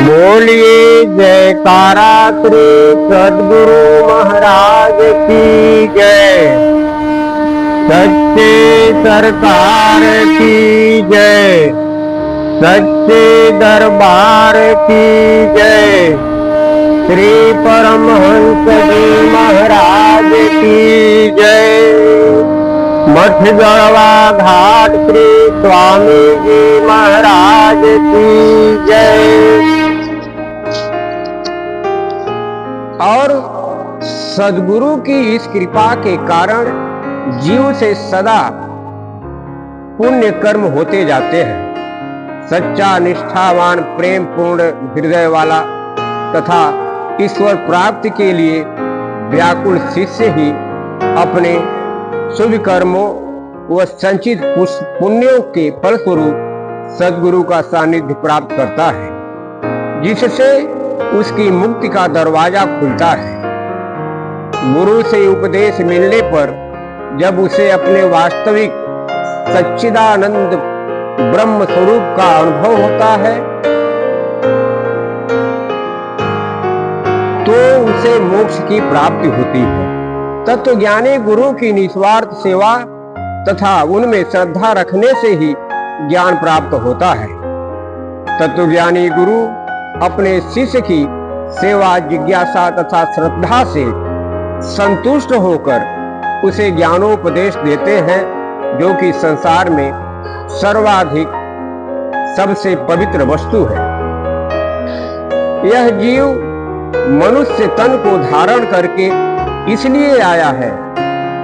बोलिए जयकारा श्री सद्गुरु महाराज की जय। सच्चे सरकार की जय। सच्चे दरबार की जय। श्री परमहंस जी महाराज की जय। मठ गढ़वा घाट श्री स्वामी जी महाराज की जय। और सद्गुरु की इस कृपा के कारण जीव से सदा पुण्य कर्म होते जाते हैं। सच्चा निष्ठावान प्रेम पूर्ण हृदय वाला तथा ईश्वर प्राप्ति के लिए व्याकुल शिष्य ही अपने शुभ कर्मों व संचित पुण्यों के फलस्वरूप सद्गुरु का सानिध्य प्राप्त करता है, जिससे उसकी मुक्ति का दरवाजा खुलता है। गुरु से उपदेश मिलने पर जब उसे अपने वास्तविक सच्चिदानंद ब्रह्म स्वरूप का अनुभव होता है तो उसे मोक्ष की प्राप्ति होती है। तत्वज्ञानी गुरु की निस्वार्थ सेवा तथा उनमें श्रद्धा रखने से ही ज्ञान प्राप्त होता है। तत्वज्ञानी गुरु अपने शिष्य की सेवा जिज्ञासा तथा श्रद्धा से संतुष्ट होकर उसे ज्ञानोपदेश देते हैं, जो कि संसार में सर्वाधिक सबसे पवित्र वस्तु है। यह जीव मनुष्य तन को धारण करके इसलिए आया है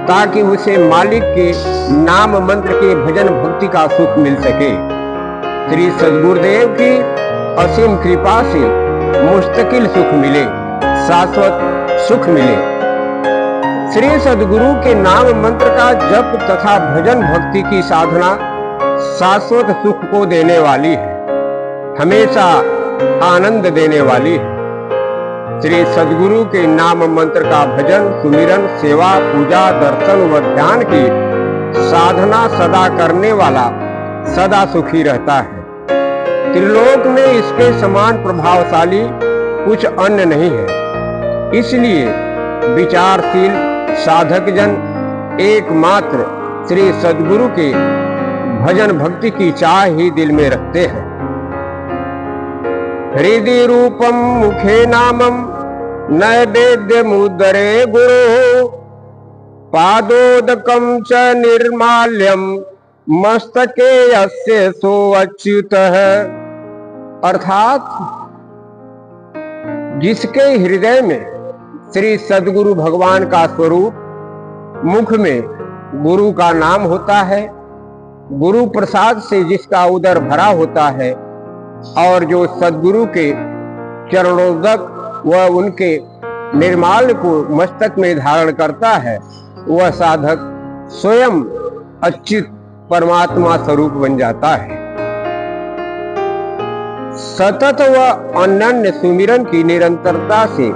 ताकि उसे मालिक के नाम मंत्र के भजन भक्ति का सुख मिल सके। श्री सद्गुरुदेव की असीम कृपा से मुस्तकिल सुख मिले, शाश्वत सुख मिले। श्री सद्गुरु के नाम मंत्र का जप तथा भजन भक्ति की साधना शाश्वत सुख को देने वाली है, हमेशा आनंद देने वाली है। श्री सद्गुरु के नाम मंत्र का भजन सुमिरन सेवा पूजा दर्शन व ध्यान की साधना सदा करने वाला सदा सुखी रहता है। त्रिलोक में इसके समान प्रभावशाली कुछ अन्य नहीं है। इसलिए विचारशील साधक जन एकमात्र श्री सद्गुरु के भजन भक्ति की चाह ही दिल में रखते हैं। हृदि रूपम मुखे नामम नैवेद्य मुदरे गुरु पादोदकम च निर्माल्यम मस्तके यस्य सो अच्युतः। अर्थात जिसके हृदय में श्री सद्गुरु भगवान का स्वरूप, मुख में गुरु का नाम होता है, गुरु प्रसाद से जिसका उदर भरा होता है और जो सद्गुरु के चरणोदक व उनके निर्माल्य को मस्तक में धारण करता है, वह साधक स्वयं अच्युत परमात्मा स्वरूप बन जाता है। सतत व अनन्य सुमिरन की निरंतरता से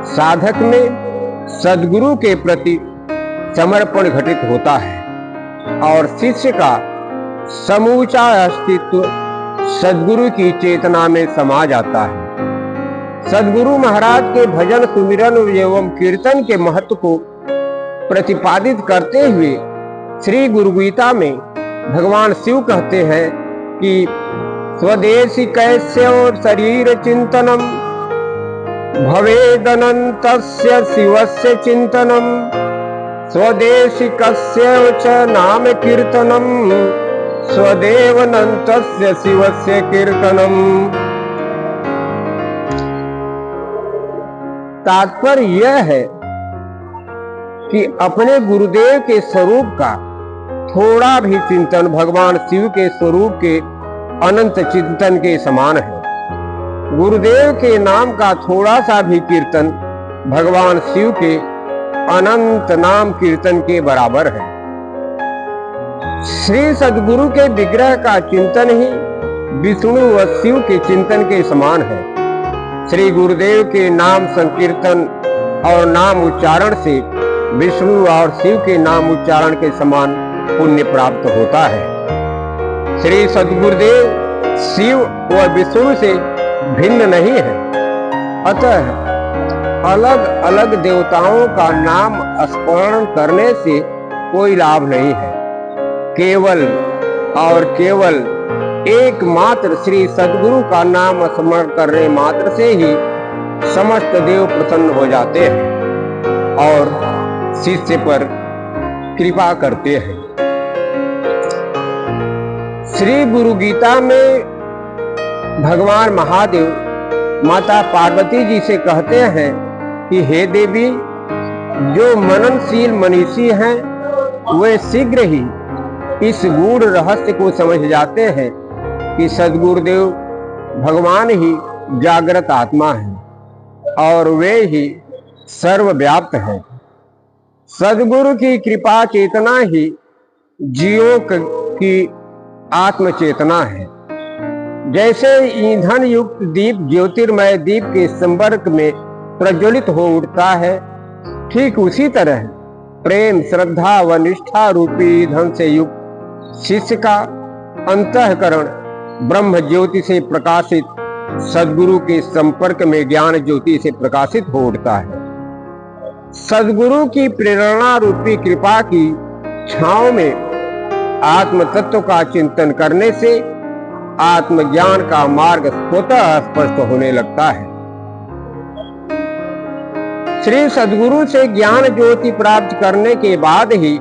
साधक में सद्गुरु के प्रति समर्पण घटित होता है और शिष्य का समूचा अस्तित्व सद्गुरु की चेतना में समा जाता है। सद्गुरु महाराज के भजन सुमिरन एवं कीर्तन के महत्व को प्रतिपादित करते हुए श्री गुरु गीता में भगवान शिव कहते हैं कि स्वदेशी कैस्य शरीर चिंतनम भवेदनन्तस्य शिवस्य चिंतनम स्वदेशी कस्य च नाम कीर्तनम स्वदेवनन्तस्य शिवस्य कीर्तनम। तात्पर्य यह है कि अपने गुरुदेव के स्वरूप का थोड़ा भी चिंतन भगवान शिव के स्वरूप के अनंत चिंतन के समान है। गुरुदेव के नाम का थोड़ा सा भी कीर्तन भगवान शिव के अनंत नाम कीर्तन के बराबर है। श्री सद्गुरु के विग्रह का चिंतन ही विष्णु व शिव के चिंतन के समान है। श्री गुरुदेव के नाम संकीर्तन और नाम उच्चारण से विष्णु और शिव के नाम उच्चारण के समान पुण्य प्राप्त होता है। श्री सद्गुरुदेव शिव व विष्णु से भिन्न नहीं है, अतः अलग अलग देवताओं का नाम स्मरण करने से कोई लाभ नहीं है। केवल और केवल एकमात्र श्री सद्गुरु का नाम स्मरण करने मात्र से ही समस्त देव प्रसन्न हो जाते हैं और शिष्य पर कृपा करते हैं। श्री गुरु गीता में भगवान महादेव माता पार्वती जी से कहते हैं कि हे देवी, जो मननशील मनीषी हैं वे शीघ्र ही इस गूढ़ रहस्य को समझ जाते हैं कि सद्गुरुदेव भगवान ही जागृत आत्मा है और वे ही सर्वव्याप्त हैं। सद्गुरु की कृपा चेतना ही जीवों की आत्म चेतना है। जैसे ईंधन युक्त दीप ज्योतिर्मय दीप के संपर्क में प्रज्वलित हो उठता है, ठीक उसी तरह प्रेम श्रद्धा व निष्ठा रूपी ईंधन से युक्त शिष्य का अंतःकरण ब्रह्म ज्योति से प्रकाशित सद्गुरु के संपर्क में ज्ञान ज्योति से प्रकाशित हो उठता है। सद्गुरु की प्रेरणा रूपी कृपा की छांव में आत्म तत्व का चिंतन करने से आत्मज्ञान का मार्ग स्वतः स्पष्ट होने लगता है। श्री सद्गुरु से ज्ञान ज्योति प्राप्त करने के बाद ही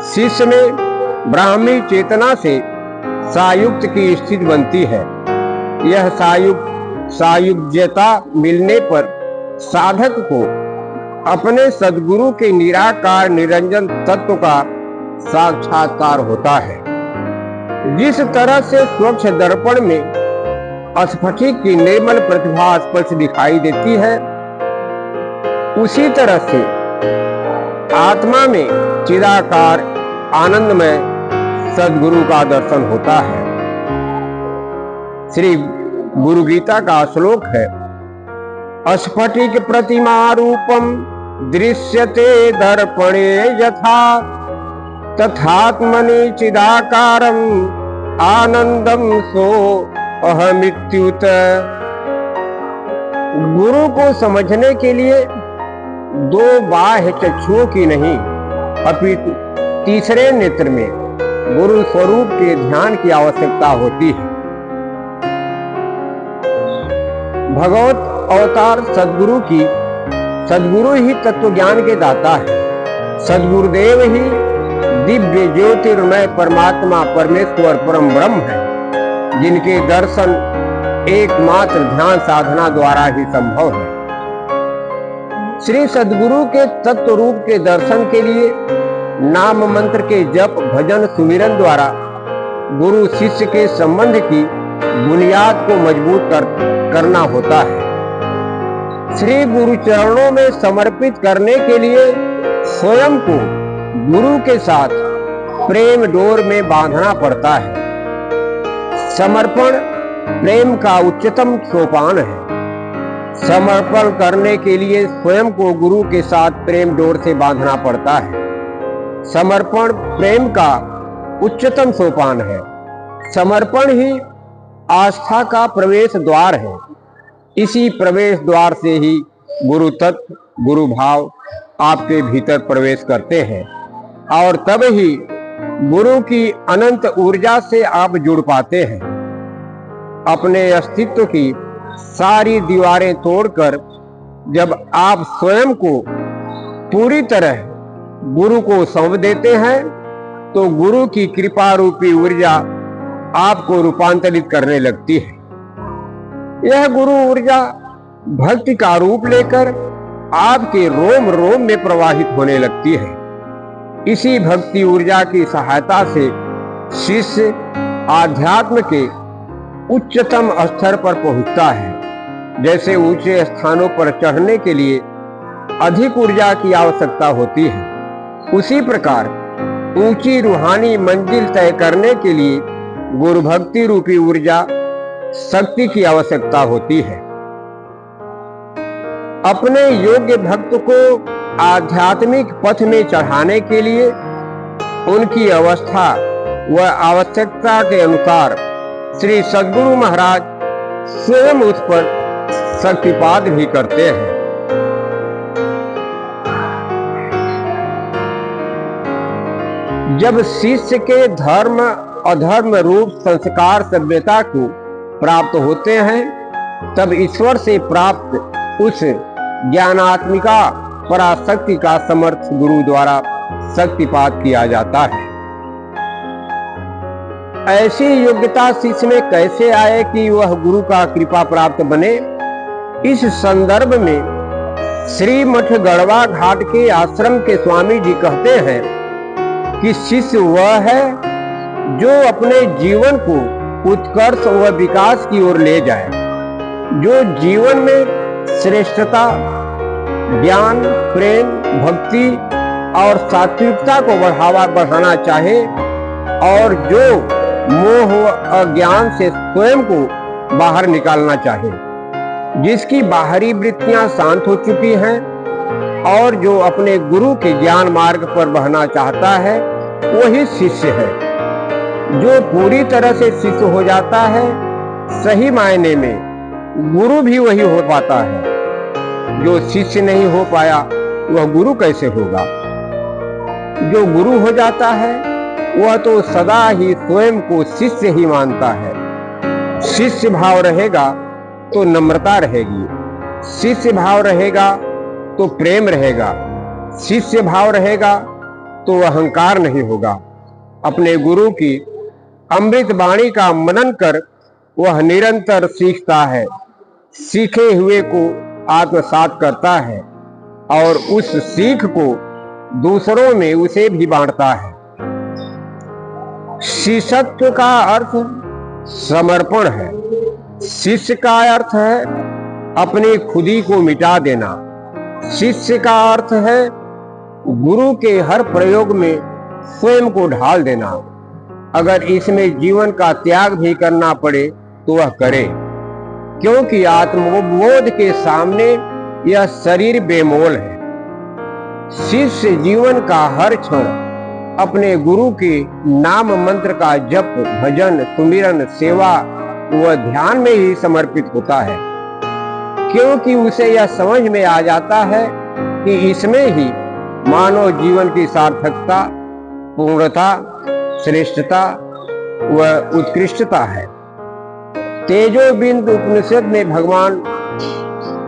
शिष्य में ब्राह्मी चेतना से सायुक्त की स्थिति बनती है। यह सायुज्यता मिलने पर साधक को अपने सद्गुरु के निराकार निरंजन तत्व का साक्षात्कार होता है। जिस तरह से स्वच्छ दर्पण में स्फटिक की निर्मल प्रतिभा स्पष्ट दिखाई देती है, उसी तरह से आत्मा में चिदाकार आनंदमय सद्गुरु का दर्शन होता है। श्री गुरु गीता का श्लोक है, स्फटिक प्रतिमा रूपम दृश्यते दर्पणे यथा तथात्मनि चिदाकारम आनंदम सो अहमित्युत। गुरु को समझने के लिए दो बाह्य चक्षुओं की नहीं अपितु तीसरे नेत्र में गुरु स्वरूप के ध्यान की आवश्यकता होती है। भगवत अवतार सद्गुरु ही तत्व ज्ञान के दाता है। सद्गुरुदेव ही दिव्य ज्योतिर्मय परमात्मा परमेश्वर परम ब्रह्म है, जिनके दर्शन एकमात्र ध्यान साधना द्वारा ही संभव है। श्री सद्गुरु के तत्व रूप के दर्शन के लिए नाम मंत्र के जप भजन सुमिरन द्वारा गुरु शिष्य के संबंध की बुनियाद को मजबूत करना होता है। श्री गुरु चरणों में समर्पित करने के लिए स्वयं को गुरु के साथ प्रेम डोर में बांधना पड़ता है। समर्पण प्रेम का उच्चतम सोपान है। समर्पण करने के लिए स्वयं को गुरु के साथ प्रेम डोर से बांधना पड़ता है। समर्पण प्रेम का उच्चतम सोपान है। समर्पण ही आस्था का प्रवेश द्वार है। इसी प्रवेश द्वार से ही गुरु तत्व गुरु भाव आपके भीतर प्रवेश करते हैं और तब ही गुरु की अनंत ऊर्जा से आप जुड़ पाते हैं। अपने अस्तित्व की सारी दीवारें तोड़कर जब आप स्वयं को पूरी तरह गुरु को सौंप देते हैं तो गुरु की कृपा रूपी ऊर्जा आपको रूपांतरित करने लगती है। यह गुरु ऊर्जा भक्ति का रूप लेकर आपके रोम रोम में प्रवाहित होने लगती है। इसी भक्ति ऊर्जा की सहायता से शिष्य आध्यात्म के उच्चतम स्तर पर पहुंचता है। जैसे ऊंचे स्थानों पर चढ़ने के लिए अधिक ऊर्जा की आवश्यकता होती है। उसी प्रकार ऊंची रूहानी मंजिल तय करने के लिए गुरु भक्ति रूपी ऊर्जा शक्ति की आवश्यकता होती है। अपने योग्य भक्त को आध्यात्मिक पथ में चढ़ाने के लिए उनकी अवस्था व आवश्यकता के अनुसार श्री सद्गुरु महाराज स्वयं उस पर शक्तिपात भी करते हैं। जब शिष्य के धर्म अधर्म रूप संस्कार सभ्यता को प्राप्त होते हैं, तब ईश्वर से प्राप्त उस ज्ञानात्मिका पराशक्ति का समर्थ गुरु द्वारा शक्तिपात किया जाता है। ऐसी योग्यता शिष्य में कैसे आए कि वह गुरु का कृपा प्राप्त बने? इस संदर्भ में श्री मठ गढ़वा घाट के आश्रम के स्वामी जी कहते हैं कि शिष्य वह है जो अपने जीवन को उत्कर्ष व विकास की ओर ले जाए, जो जीवन में श्रेष्ठता, ज्ञान, प्रेम, भक्ति और सात्विकता को बढ़ाना चाहे और जो मोह व अज्ञान से स्वयं को बाहर निकालना चाहे, जिसकी बाहरी वृत्तियां शांत हो चुकी हैं और जो अपने गुरु के ज्ञान मार्ग पर बहना चाहता है, वही शिष्य है। जो पूरी तरह से शिष्य हो जाता है, सही मायने में गुरु भी वही हो पाता है। जो शिष्य नहीं हो पाया वह गुरु कैसे होगा? जो गुरु हो जाता है वह तो सदा ही स्वयं को शिष्य ही मानता है। शिष्य भाव रहेगा तो नम्रता रहेगी, शिष्य भाव रहेगा तो प्रेम रहेगा, शिष्य भाव रहेगा तो अहंकार नहीं होगा। अपने गुरु की अमृत वाणी का मनन कर वह निरंतर सीखता है, सीखे हुए को आत्मसात करता है और उस सीख को दूसरों में उसे भी बांटता है। शिष्यत्व का अर्थ समर्पण है। शिष्य का अर्थ है अपनी खुदी को मिटा देना। शिष्य का अर्थ है गुरु के हर प्रयोग में स्वयं को ढाल देना। अगर इसमें जीवन का त्याग भी करना पड़े तो वह करे, क्योंकि आत्मबोध के सामने यह शरीर बेमोल है। शिष्य जीवन का हर क्षण अपने गुरु के नाम मंत्र का जप, भजन, सुमिरन, सेवा व ध्यान में ही समर्पित होता है, क्योंकि उसे यह समझ में आ जाता है कि इसमें ही मानव जीवन की सार्थकता, पूर्णता, श्रेष्ठता व उत्कृष्टता है। तेजोबिंद उपनिषद में भगवान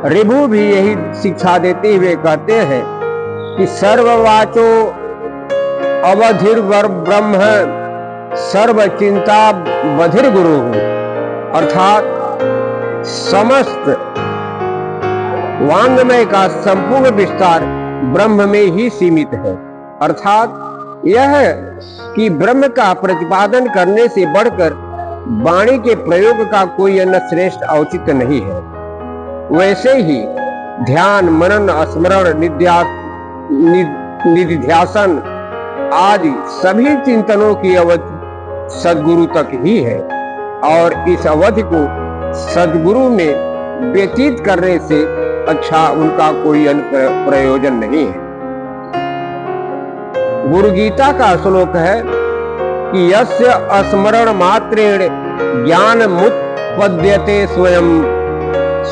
ऋभु भी यही शिक्षा देते हुए कहते हैं कि सर्ववाचो अवधिर ब्रह्म सर्व चिंता बधिर गुरु, अर्थात समस्त वांग्मय का संपूर्ण विस्तार ब्रह्म में ही सीमित है। अर्थात यह कि ब्रह्म का प्रतिपादन करने से बढ़कर वाणी के प्रयोग का कोई अन्य श्रेष्ठ औचित्य नहीं है। वैसे ही ध्यान, मनन, स्मरण, निधिध्यासन आदि सभी चिंतनों की अवधि सद्गुरु तक ही है और इस अवधि को सद्गुरु में व्यतीत करने से अच्छा उनका कोई अन्य प्रयोजन नहीं है। गुरु गीता का श्लोक है कि यस्य स्मरण मात्रेण ज्ञान मुत्पद्यते स्वयं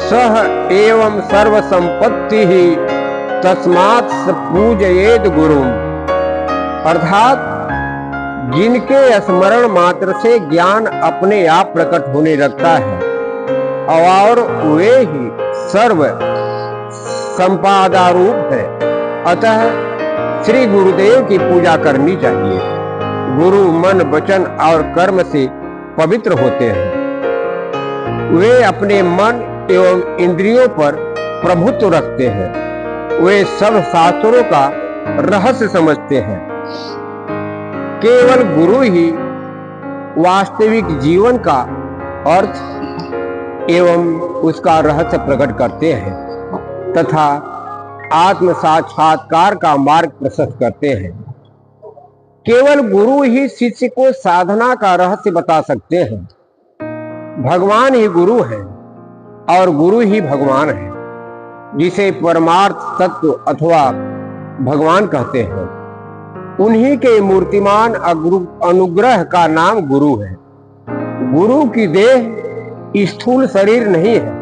सह एवं सर्व संपत्ति ही तस्मात् पूजयेत गुरु। अर्थात जिनके स्मरण मात्र से ज्ञान अपने आप प्रकट होने लगता है और वे ही सर्व संपादारूप है, अतः श्री गुरुदेव की पूजा करनी चाहिए। गुरु मन, वचन और कर्म से पवित्र होते हैं। वे अपने मन एवं इंद्रियों पर प्रभुत्व रखते हैं। वे सब शास्त्रों का रहस्य समझते हैं। केवल गुरु ही वास्तविक जीवन का अर्थ एवं उसका रहस्य प्रकट करते हैं तथा आत्म साक्षात्कार का मार्ग प्रशस्त करते हैं। केवल गुरु ही शिष्य को साधना का रहस्य बता सकते हैं। भगवान ही गुरु है और गुरु ही भगवान है, जिसे परमार्थ तत्व अथवा भगवान कहते हैं। उन्हीं के मूर्तिमान अनुग्रह का नाम गुरु है। गुरु की देह स्थूल शरीर नहीं है,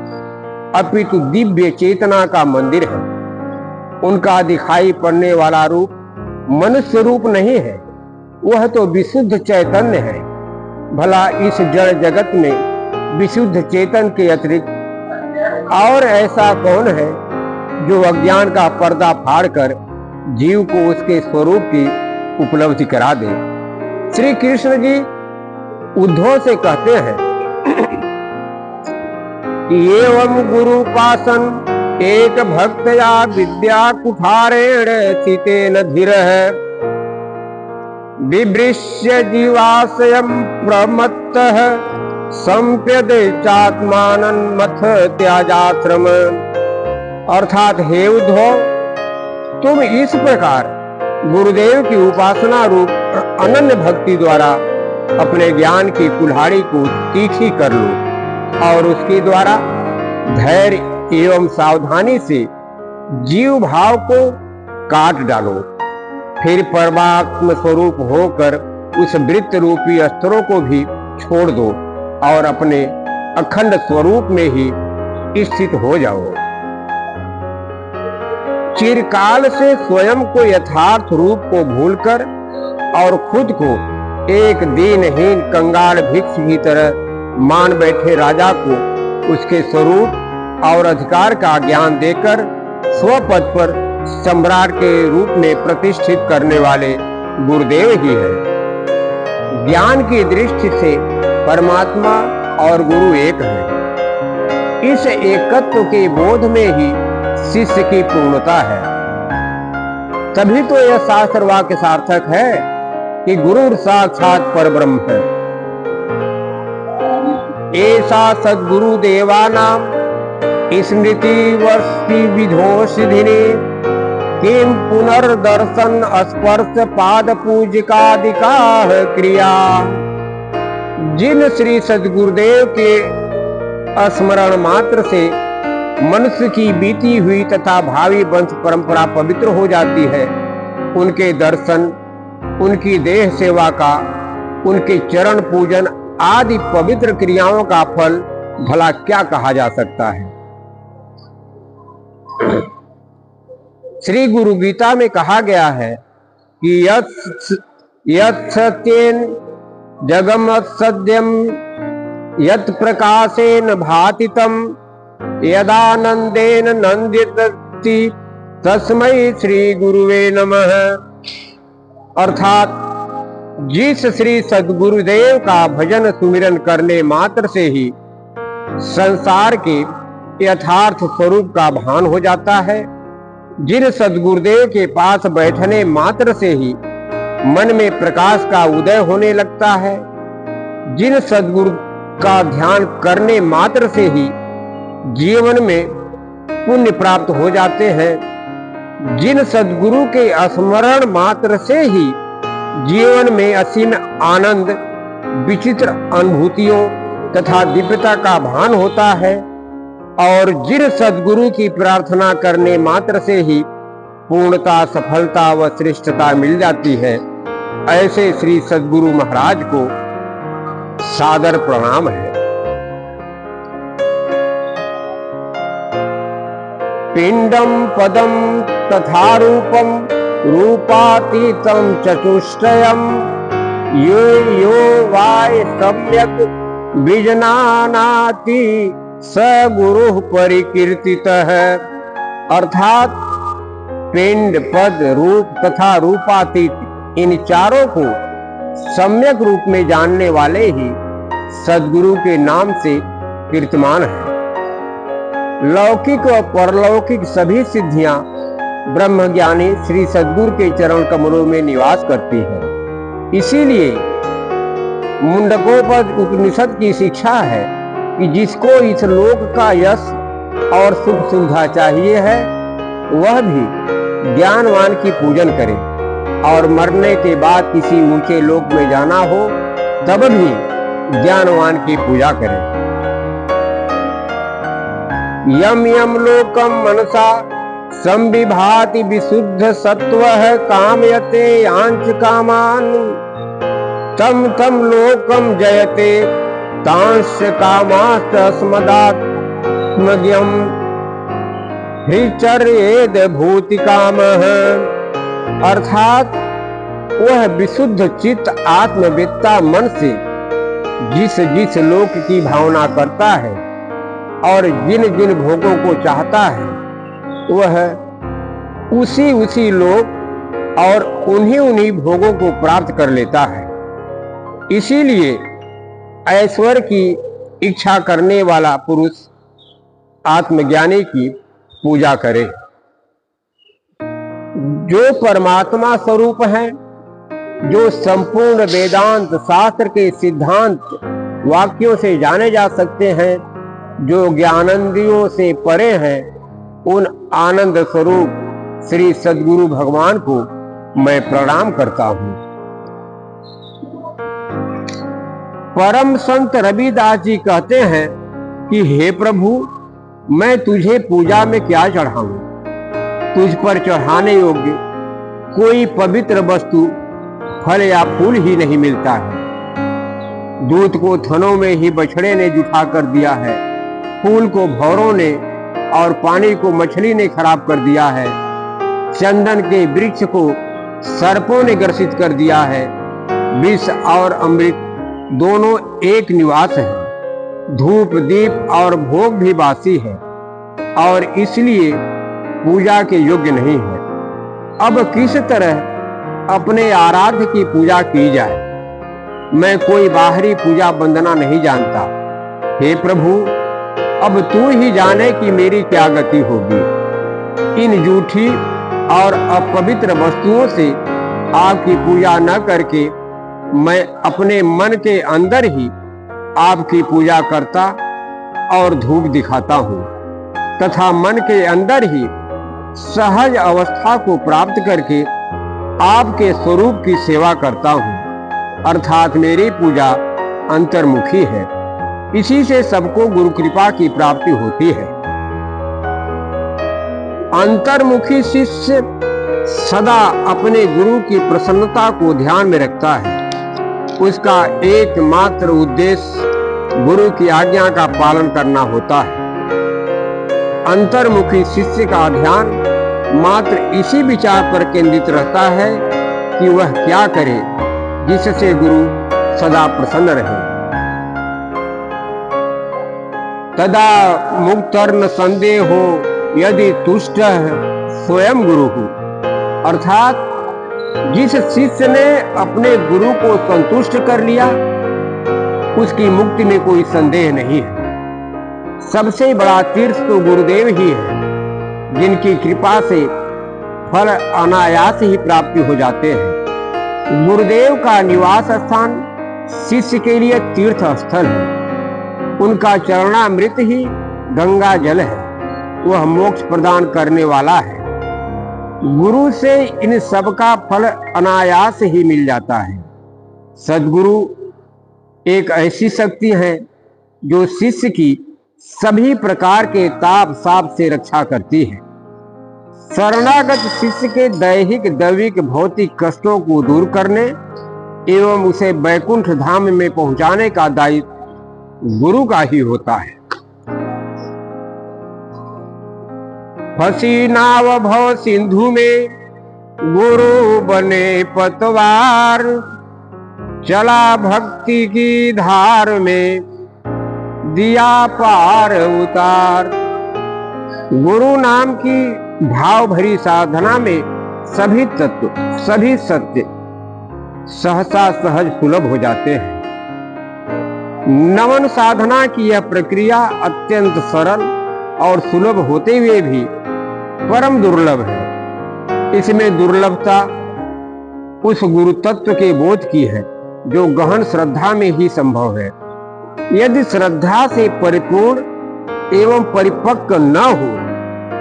अपितु दिव्य चेतना का मंदिर है। उनका दिखाई पड़ने वाला रूप मनुष्य रूप नहीं है, वह तो विशुद्ध चैतन्य है। भला इस जड़ जगत में विशुद्ध चेतन के अतिरिक्त और ऐसा कौन है जो अज्ञान का पर्दा फाड़कर जीव को उसके स्वरूप की उपलब्धि करा दे। श्री कृष्ण जी उद्धव से कहते हैं कि एवं गुरुपासन एक भक्तया विद्या कुठारेण चितेन धीरः विभृश्य जीवाशयं प्रमत्तः संप्यदे चात्मानं मथ त्याजाश्रम। अर्थात हे उद्धव, तुम इस प्रकार गुरुदेव की उपासना रूप अनन्य भक्ति द्वारा अपने ज्ञान की कुल्हाड़ी को तीखी कर लो और उसके द्वारा धैर्य एवं सावधानी से जीव भाव को काट डालो। फिर परमात्म स्वरूप होकर उस वृत्त रूपी अस्त्रों को भी छोड़ दो और अपने अखंड स्वरूप में ही स्थित हो जाओ। चिरकाल से स्वयं को यथार्थ रूप को भूलकर और खुद को एक दीनहीन कंगाल भिक्ष की तरह मान बैठे राजा को उसके स्वरूप और अधिकार का ज्ञान देकर स्वपद पर सम्राट के रूप में प्रतिष्ठित करने वाले गुरुदेव ही है। ज्ञान की दृष्टि से परमात्मा और गुरु एक है। इस एकत्व के बोध में ही शिष्य की पूर्णता है। तभी तो यह शास्त्र वाक्य सार्थक है कि गुरु साक्षात परब्रह्म है। ऐसा सद्गुरु देवानाम स्मृति वर्षि विधोषिधिने किम पुनर्दर्शन स्पर्श पाद पूजिकादिका क्रिया। जिन श्री सद्गुरुदेव के स्मरण मात्र से मनुष्य की बीती हुई तथा भावी वंश परंपरा पवित्र हो जाती है, उनके दर्शन, उनकी देह सेवा का, उनके चरण पूजन आदि पवित्र क्रियाओं का फल भला क्या कहा जा सकता है। श्री गुरु गीता में कहा गया है कि यत् सत्येन जगमत् सद्यम यत् प्रकाशेन भातितम यदानंदेन नंदितति तस्मै श्री गुरुवे नमः। अर्थात जिस श्री सद्गुरुदेव का भजन सुमिरन करने मात्र से ही संसार के यथार्थ स्वरूप का भान हो जाता है, जिन सद्गुरुदेव के पास बैठने मात्र से ही मन में प्रकाश का उदय होने लगता है, जिन सद्गुरु का ध्यान करने मात्र से ही जीवन में पुण्य प्राप्त हो जाते हैं, जिन सद्गुरु के स्मरण मात्र से ही जीवन में असीम आनंद, विचित्र अनुभूतियों तथा दिव्यता का भान होता है, और जिन सद्गुरु की प्रार्थना करने मात्र से ही पूर्णता, सफलता व श्रेष्ठता मिल जाती है, ऐसे श्री सद्गुरु महाराज को सादर प्रणाम है। पिंडम पदम तथा रूपम रूपातीतम चतुष्टयम यो यो वाय सम्यक विजनानाति स गुरु परिकीर्तितः। अर्थात पिंड, पद, रूप तथा रूपातीत इन चारों को सम्यक रूप में जानने वाले ही सद्गुरु के नाम से कीर्तिमान है। लौकिक व परलौकिक सभी सिद्धियां ब्रह्मज्ञानी श्री सद्गुरु के चरण कमलों में निवास करती है। इसीलिए मुंडकोपनिषद उपनिषद की शिक्षा है कि जिसको इस लोक का यश और सुख सुविधा चाहिए है, वह भी ज्ञानवान की पूजन करे, और मरने के बाद किसी ऊंचे लोक में जाना हो तब भी ज्ञानवान की पूजा करे। यम यम लोकम मनसा संविभाति विशुद्ध सत्वः कामयते यांच कामान तम तम लोकम जयते तांश कामास्त अस्मदात्मज्ञम ह्रिचर्येद भूति कामः। अर्थात वह विशुद्ध चित्त आत्मवेत्ता मन से जिस जिस लोक की भावना करता है और जिन जिन भोगों को चाहता है, वह उसी उसी लोक और उन्हीं उन्हीं भोगों को प्राप्त कर लेता है। इसीलिए ऐश्वर्य की इच्छा करने वाला पुरुष आत्मज्ञानी की पूजा करे। जो परमात्मा स्वरूप हैं, जो संपूर्ण वेदांत शास्त्र के सिद्धांत वाक्यों से जाने जा सकते हैं, जो ज्ञानंदियों से परे हैं, उन आनंद स्वरूप श्री सद्गुरु भगवान को मैं प्रणाम करता हूं। परम संत रविदास जी कहते हैं कि हे प्रभु, मैं तुझे पूजा में क्या चढ़ाऊं? तुझ पर चढ़ाने योग्य कोई पवित्र वस्तु, फल या फूल ही नहीं मिलता है। दूध को थनों में ही बछड़े ने जुठा कर दिया है, फूल को भौरों ने और पानी को मछली ने खराब कर दिया है, चंदन के वृक्ष को सर्पों ने ग्रसित कर दिया है। विष और अमृत दोनों एक निवास है, धूप दीप और भोग भी बासी है और इसलिए पूजा के योग्य नहीं है। अब किस तरह अपने आराध्य की पूजा की जाए? मैं कोई बाहरी पूजा वंदना नहीं जानता। हे प्रभु, अब तू ही जाने कि मेरी क्या गति होगी। इन झूठी और अपवित्र वस्तुओं से आपकी पूजा न करके मैं अपने मन के अंदर ही आपकी पूजा करता और धूप दिखाता हूँ तथा मन के अंदर ही सहज अवस्था को प्राप्त करके आपके स्वरूप की सेवा करता हूँ। अर्थात मेरी पूजा अंतर्मुखी है। इसी से सबको गुरु कृपा की प्राप्ति होती है। अंतर्मुखी शिष्य सदा अपने गुरु की प्रसन्नता को ध्यान में रखता है। उसका एकमात्र उद्देश्य गुरु की आज्ञा का पालन करना होता है। अंतर्मुखी शिष्य का ध्यान मात्र इसी विचार पर केंद्रित रहता है कि वह क्या करे जिससे गुरु सदा प्रसन्न रहे। तदा मुक्तर्न संदेहो यदि तुष्ट स्वयं गुरु हो। अर्थात जिस शिष्य ने अपने गुरु को संतुष्ट कर लिया, उसकी मुक्ति में कोई संदेह नहीं है। सबसे बड़ा तीर्थ तो गुरुदेव ही है, जिनकी कृपा से फल अनायास ही प्राप्ति हो जाते हैं। गुरुदेव का निवास स्थान शिष्य के लिए तीर्थ स्थल है। उनका चरणामृत ही गंगा जल है, वह मोक्ष प्रदान करने वाला है। गुरु से इन सब का फल अनायास ही मिल जाता है। सद्गुरु एक ऐसी शक्ति है जो शिष्य की सभी प्रकार के ताप साप से रक्षा करती है। शरणागत शिष्य के दैहिक दैविक भौतिक कष्टों को दूर करने एवं उसे वैकुंठ धाम में पहुंचाने का दायित्व गुरु का ही होता है। फंसी नाव भव सिंधु में गुरु बने पतवार, चला भक्ति की धार में दिया पार उतार। गुरु नाम की भाव भरी साधना में सभी तत्व सभी सत्य सहसा सहज सुलभ हो जाते हैं। नमन साधना की यह प्रक्रिया अत्यंत सरल और सुलभ होते हुए भी परम दुर्लभ है। इसमें दुर्लभता उस गुरु तत्व के बोध की है जो गहन श्रद्धा में ही संभव है। यदि श्रद्धा से परिपूर्ण एवं परिपक्व न हो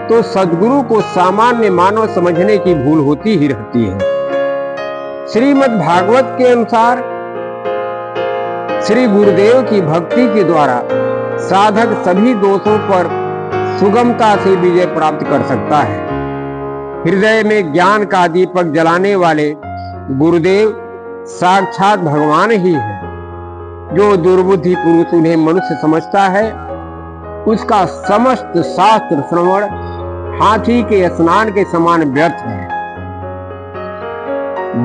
तो सद्गुरु को सामान्य मानव समझने की भूल होती ही रहती है। श्रीमद् भागवत के अनुसार श्री गुरुदेव की भक्ति के द्वारा साधक सभी दोषों पर सुगमता से विजय प्राप्त कर सकता है। हृदय में ज्ञान का दीपक जलाने वाले गुरुदेव साक्षात भगवान ही है। जो दुर्बुद्धि पुरुष उन्हें मनुष्य समझता है, उसका समस्त शास्त्र श्रवण हाथी के स्नान के समान व्यर्थ है।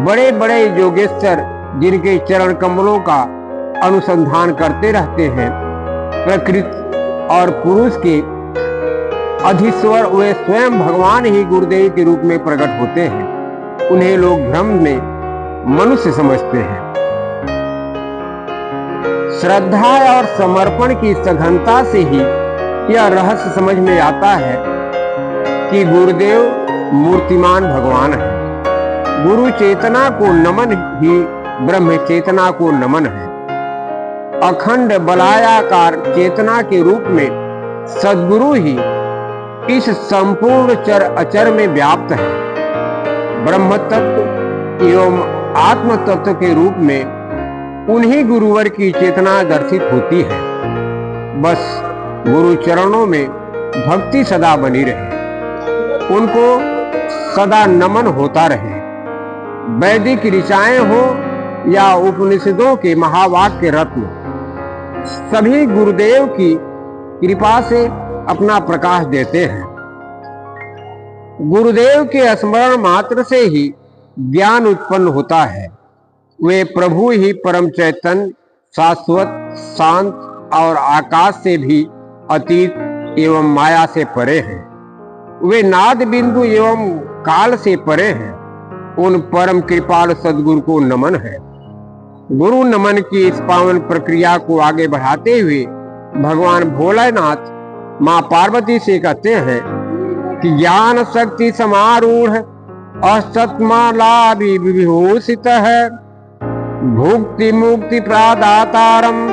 बड़े बड़े योगेश्वर जिनके चरण कमलों का अनुसंधान करते रहते हैं, प्रकृति और पुरुष के अधीश्वर वे स्वयं भगवान ही गुरुदेव के रूप में प्रकट होते हैं। उन्हें लोग भ्रम में मनुष्य समझते हैं। श्रद्धा और समर्पण की सघनता से ही यह रहस्य समझ में आता है कि गुरुदेव मूर्तिमान भगवान है। गुरु चेतना को नमन ही ब्रह्म चेतना को नमन है। अखंड बलायाकार चेतना के रूप में सद्गुरु ही इस संपूर्ण चर अचर में व्याप्त है। ब्रह्म तत्व एवं आत्म तत्व के रूप में उन्हीं गुरुवर की चेतना दर्शित होती है। बस गुरु चरणों में भक्ति सदा बनी रहे, उनको सदा नमन होता रहे। वैदिक ऋचाएं हो या उपनिषदों के महावाक्य रत्न, सभी गुरुदेव की कृपा से अपना प्रकाश देते हैं। गुरुदेव के स्मरण मात्र से ही ज्ञान उत्पन्न होता है। वे प्रभु ही परम चैतन्य, शाश्वत, शांत और आकाश से भी अतीत एवं माया से परे हैं। वे नाद बिंदु एवं काल से परे हैं। उन परम कृपाल सद्गुरु को नमन है। गुरु नमन की इस पावन प्रक्रिया को आगे बढ़ाते हुए भगवान भोलेनाथ मां पार्वती से कहते हैं कि ज्ञान शक्ति समारूढ़ अष्टमाला विभूषित है, भुक्ति मुक्ति प्रदातारम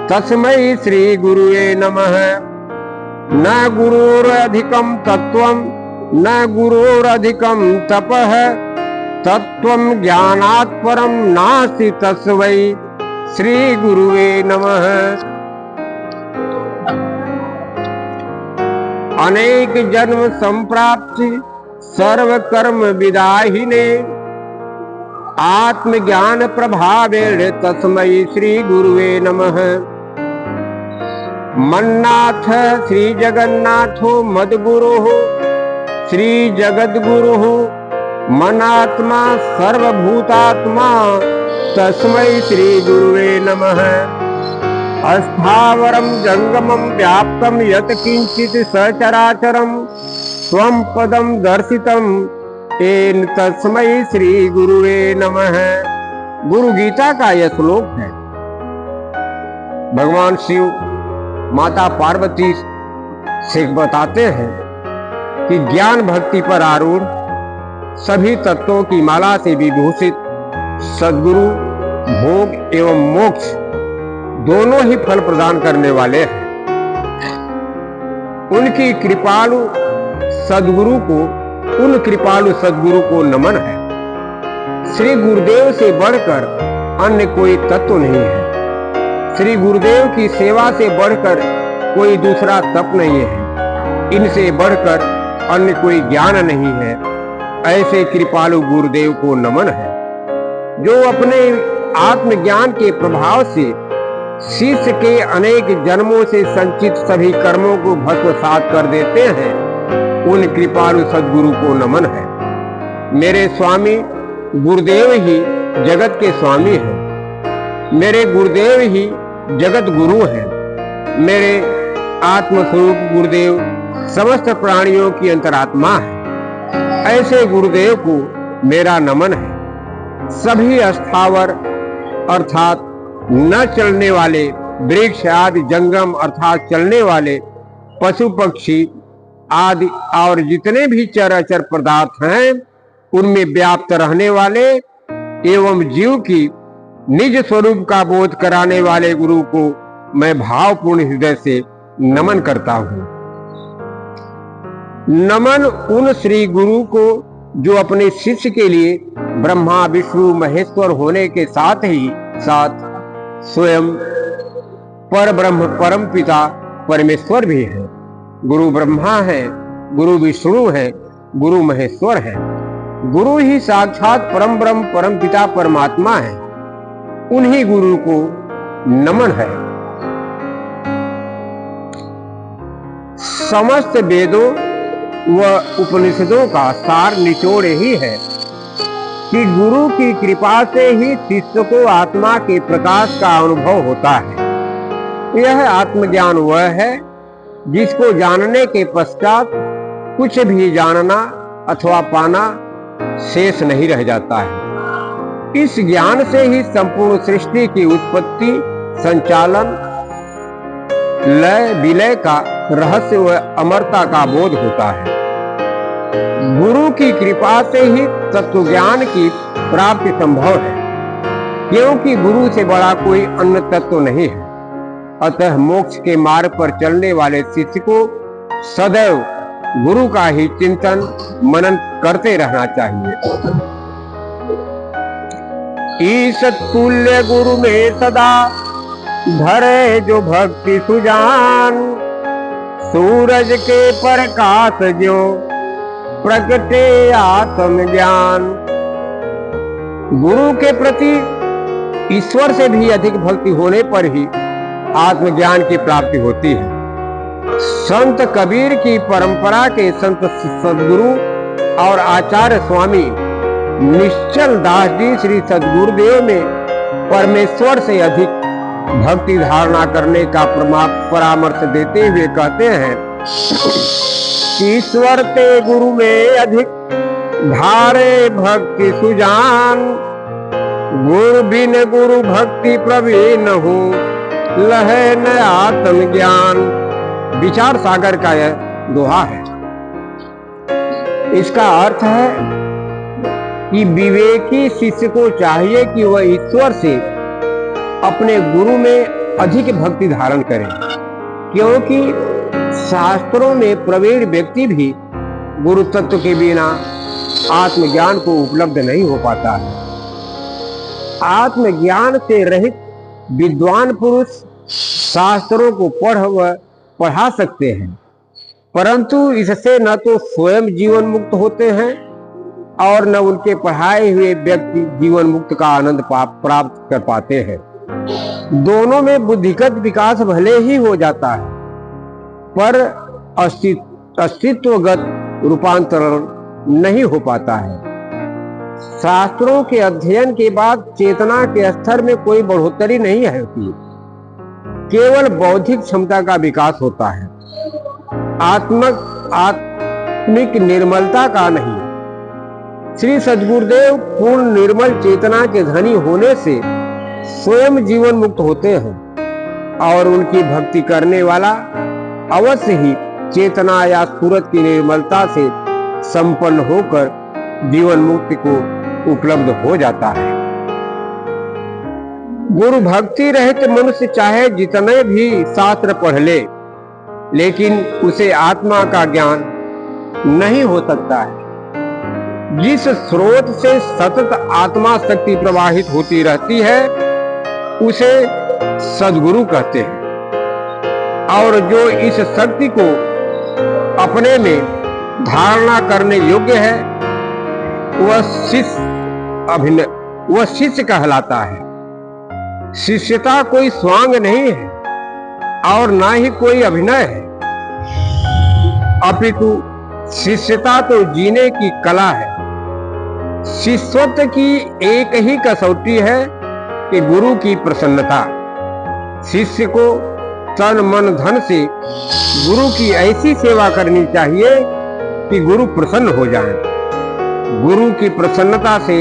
तस्मै श्री गुरुवे नमः। न गुरुरधिकं तत्वं न गुरुरधिकं तपः, तत्वं ज्ञानात् परं नास्ति तस्मै श्री गुरुवे नमः। अनेक जन्म संप्राप्ति सर्व कर्म विदाहिने, आत्मज्ञान प्रभावेण तस्मै श्री गुरुवे नमः। मन्नाथ श्री जगन्नाथो मद्गुरुः श्री जगद्गुरुः, मनात्मा सर्वभूतात्मा तस्मै श्री गुरुवे नमः। अस्थावरं जंगमं व्याप्तं यत् किंचित् सचराचरं त्वं पदं दर्शितं तेन तस्मै श्री गुरुवे नमः। गुरु गीता का यह श्लोक है। भगवान शिव माता पार्वती से बताते हैं कि ज्ञान भक्ति पर आरूढ़ सभी तत्वों की माला से विभूषित सद्गुरु भोग एवं मोक्ष दोनों ही फल प्रदान करने वाले हैं। उनकी कृपालु सद्गुरु को उन कृपालु सद्गुरु को नमन है। श्री गुरुदेव से बढ़कर अन्य कोई तत्व नहीं है। श्री गुरुदेव की सेवा से बढ़कर कोई दूसरा तप नहीं है। इनसे बढ़कर अन्य कोई ज्ञान नहीं है। ऐसे कृपालु गुरुदेव को नमन है, जो अपने आत्मज्ञान के प्रभाव से शिष्य के अनेक जन्मों से संचित सभी कर्मों को भस्मसात कर देते हैं। उन कृपालु सद्गुरु को नमन है। मेरे स्वामी गुरुदेव ही जगत के स्वामी हैं। मेरे गुरुदेव ही जगत गुरु हैं। मेरे आत्मस्वरूप गुरुदेव समस्त प्राणियों की अंतरात्मा है। ऐसे गुरुदेव को मेरा नमन है। सभी अस्थावर अर्थात न चलने वाले वृक्ष आदि, जंगम अर्थात चलने वाले पशु पक्षी आदि और जितने भी चराचर पदार्थ हैं, उनमें व्याप्त रहने वाले एवं जीव की निज स्वरूप का बोध कराने वाले गुरु को मैं भावपूर्ण हृदय से नमन करता हूं। नमन उन श्री गुरु को जो अपने शिष्य के लिए ब्रह्मा विष्णु महेश्वर होने के साथ ही साथ स्वयं पर ब्रह्म परम पिता परमेश्वर भी है। गुरु ब्रह्मा है, गुरु विष्णु है, गुरु महेश्वर है। गुरु ही साक्षात परम ब्रह्म परम पिता परमात्मा है। उन्हीं गुरु को नमन है। समस्त वेदों व उपनिषदों का सार निचोड़ ही है कि गुरु की कृपा से ही शिष्य को आत्मा के प्रकाश का अनुभव होता है। यह आत्मज्ञान वह है जिसको जानने के पश्चात कुछ भी जानना अथवा पाना शेष नहीं रह जाता है। इस ज्ञान से ही संपूर्ण सृष्टि की उत्पत्ति, संचालन, लय विलय का रहस्य व अमरता का बोध होता है। गुरु की कृपा से ही तत्व ज्ञान की प्राप्ति संभव है, क्योंकि गुरु से बड़ा कोई अन्य तत्व नहीं है। अतः मोक्ष के मार्ग पर चलने वाले शिष्य को सदैव गुरु का ही चिंतन मनन करते रहना चाहिए। ईशत तुल्य गुरु में सदा धरे जो भक्ति सुजान, सूरज के प्रकाश जो प्रगटे आत्म ज्ञान। गुरु के प्रति ईश्वर से भी अधिक भक्ति होने पर ही आत्मज्ञान की प्राप्ति होती है। संत कबीर की परंपरा के संत सदगुरु और आचार्य स्वामी निश्चल दास जी श्री सदगुरुदेव में परमेश्वर से अधिक भक्ति धारणा करने का परामर्श देते हुए कहते हैं, ईश्वर ते गुरु में अधिक धारे भक्ति सुजान, गुरु बिन गुरु भक्ति प्रवीण हो लहे न आत्म ज्ञान। विचार सागर का यह दोहा है। इसका अर्थ है कि विवेकी शिष्य को चाहिए कि वह ईश्वर से अपने गुरु में अधिक भक्ति धारण करे, क्योंकि शास्त्रों में प्रवीण व्यक्ति भी गुरु तत्व के बिना आत्मज्ञान को उपलब्ध नहीं हो पाता है। आत्मज्ञान से रहित विद्वान पुरुष शास्त्रों को पढ़ा सकते हैं, परंतु इससे न तो स्वयं जीवन मुक्त होते हैं और न उनके पढ़ाए हुए व्यक्ति जीवन मुक्त का आनंद प्राप्त कर पाते हैं। दोनों में बुद्धिगत विकास भले ही हो जाता है, पर अस्तित्वगत रूपांतरण नहीं हो पाता है। शास्त्रों के अध्ययन के बाद चेतना के स्तर में कोई बढ़ोतरी नहीं होती, केवल बौद्धिक क्षमता का विकास होता है, आत्मिक निर्मलता का नहीं। श्री सद्गुरुदेव पूर्ण निर्मल चेतना के धनी होने से स्वयं जीवन मुक्त होते हैं और उनकी भक्ति करने वाला अवश्य ही चेतना या सूरत की निर्मलता से संपन्न होकर जीवन मुक्ति को उपलब्ध हो जाता है। गुरु भक्ति रहित मनुष्य चाहे जितने भी शास्त्र पढ़ ले, लेकिन उसे आत्मा का ज्ञान नहीं हो सकता है। जिस स्रोत से सतत आत्मा शक्ति प्रवाहित होती रहती है उसे सद्गुरु कहते हैं, और जो इस शक्ति को अपने में धारणा करने योग्य है वह शिष्य कहलाता है। शिष्यता कोई स्वांग नहीं है और ना ही कोई अभिनय है, अपितु शिष्यता तो जीने की कला है। शिष्यत्व की एक ही कसौटी है कि गुरु की प्रसन्नता। शिष्य को तन मन धन से गुरु की ऐसी सेवा करनी चाहिए कि गुरु प्रसन्न हो जाए। गुरु की प्रसन्नता से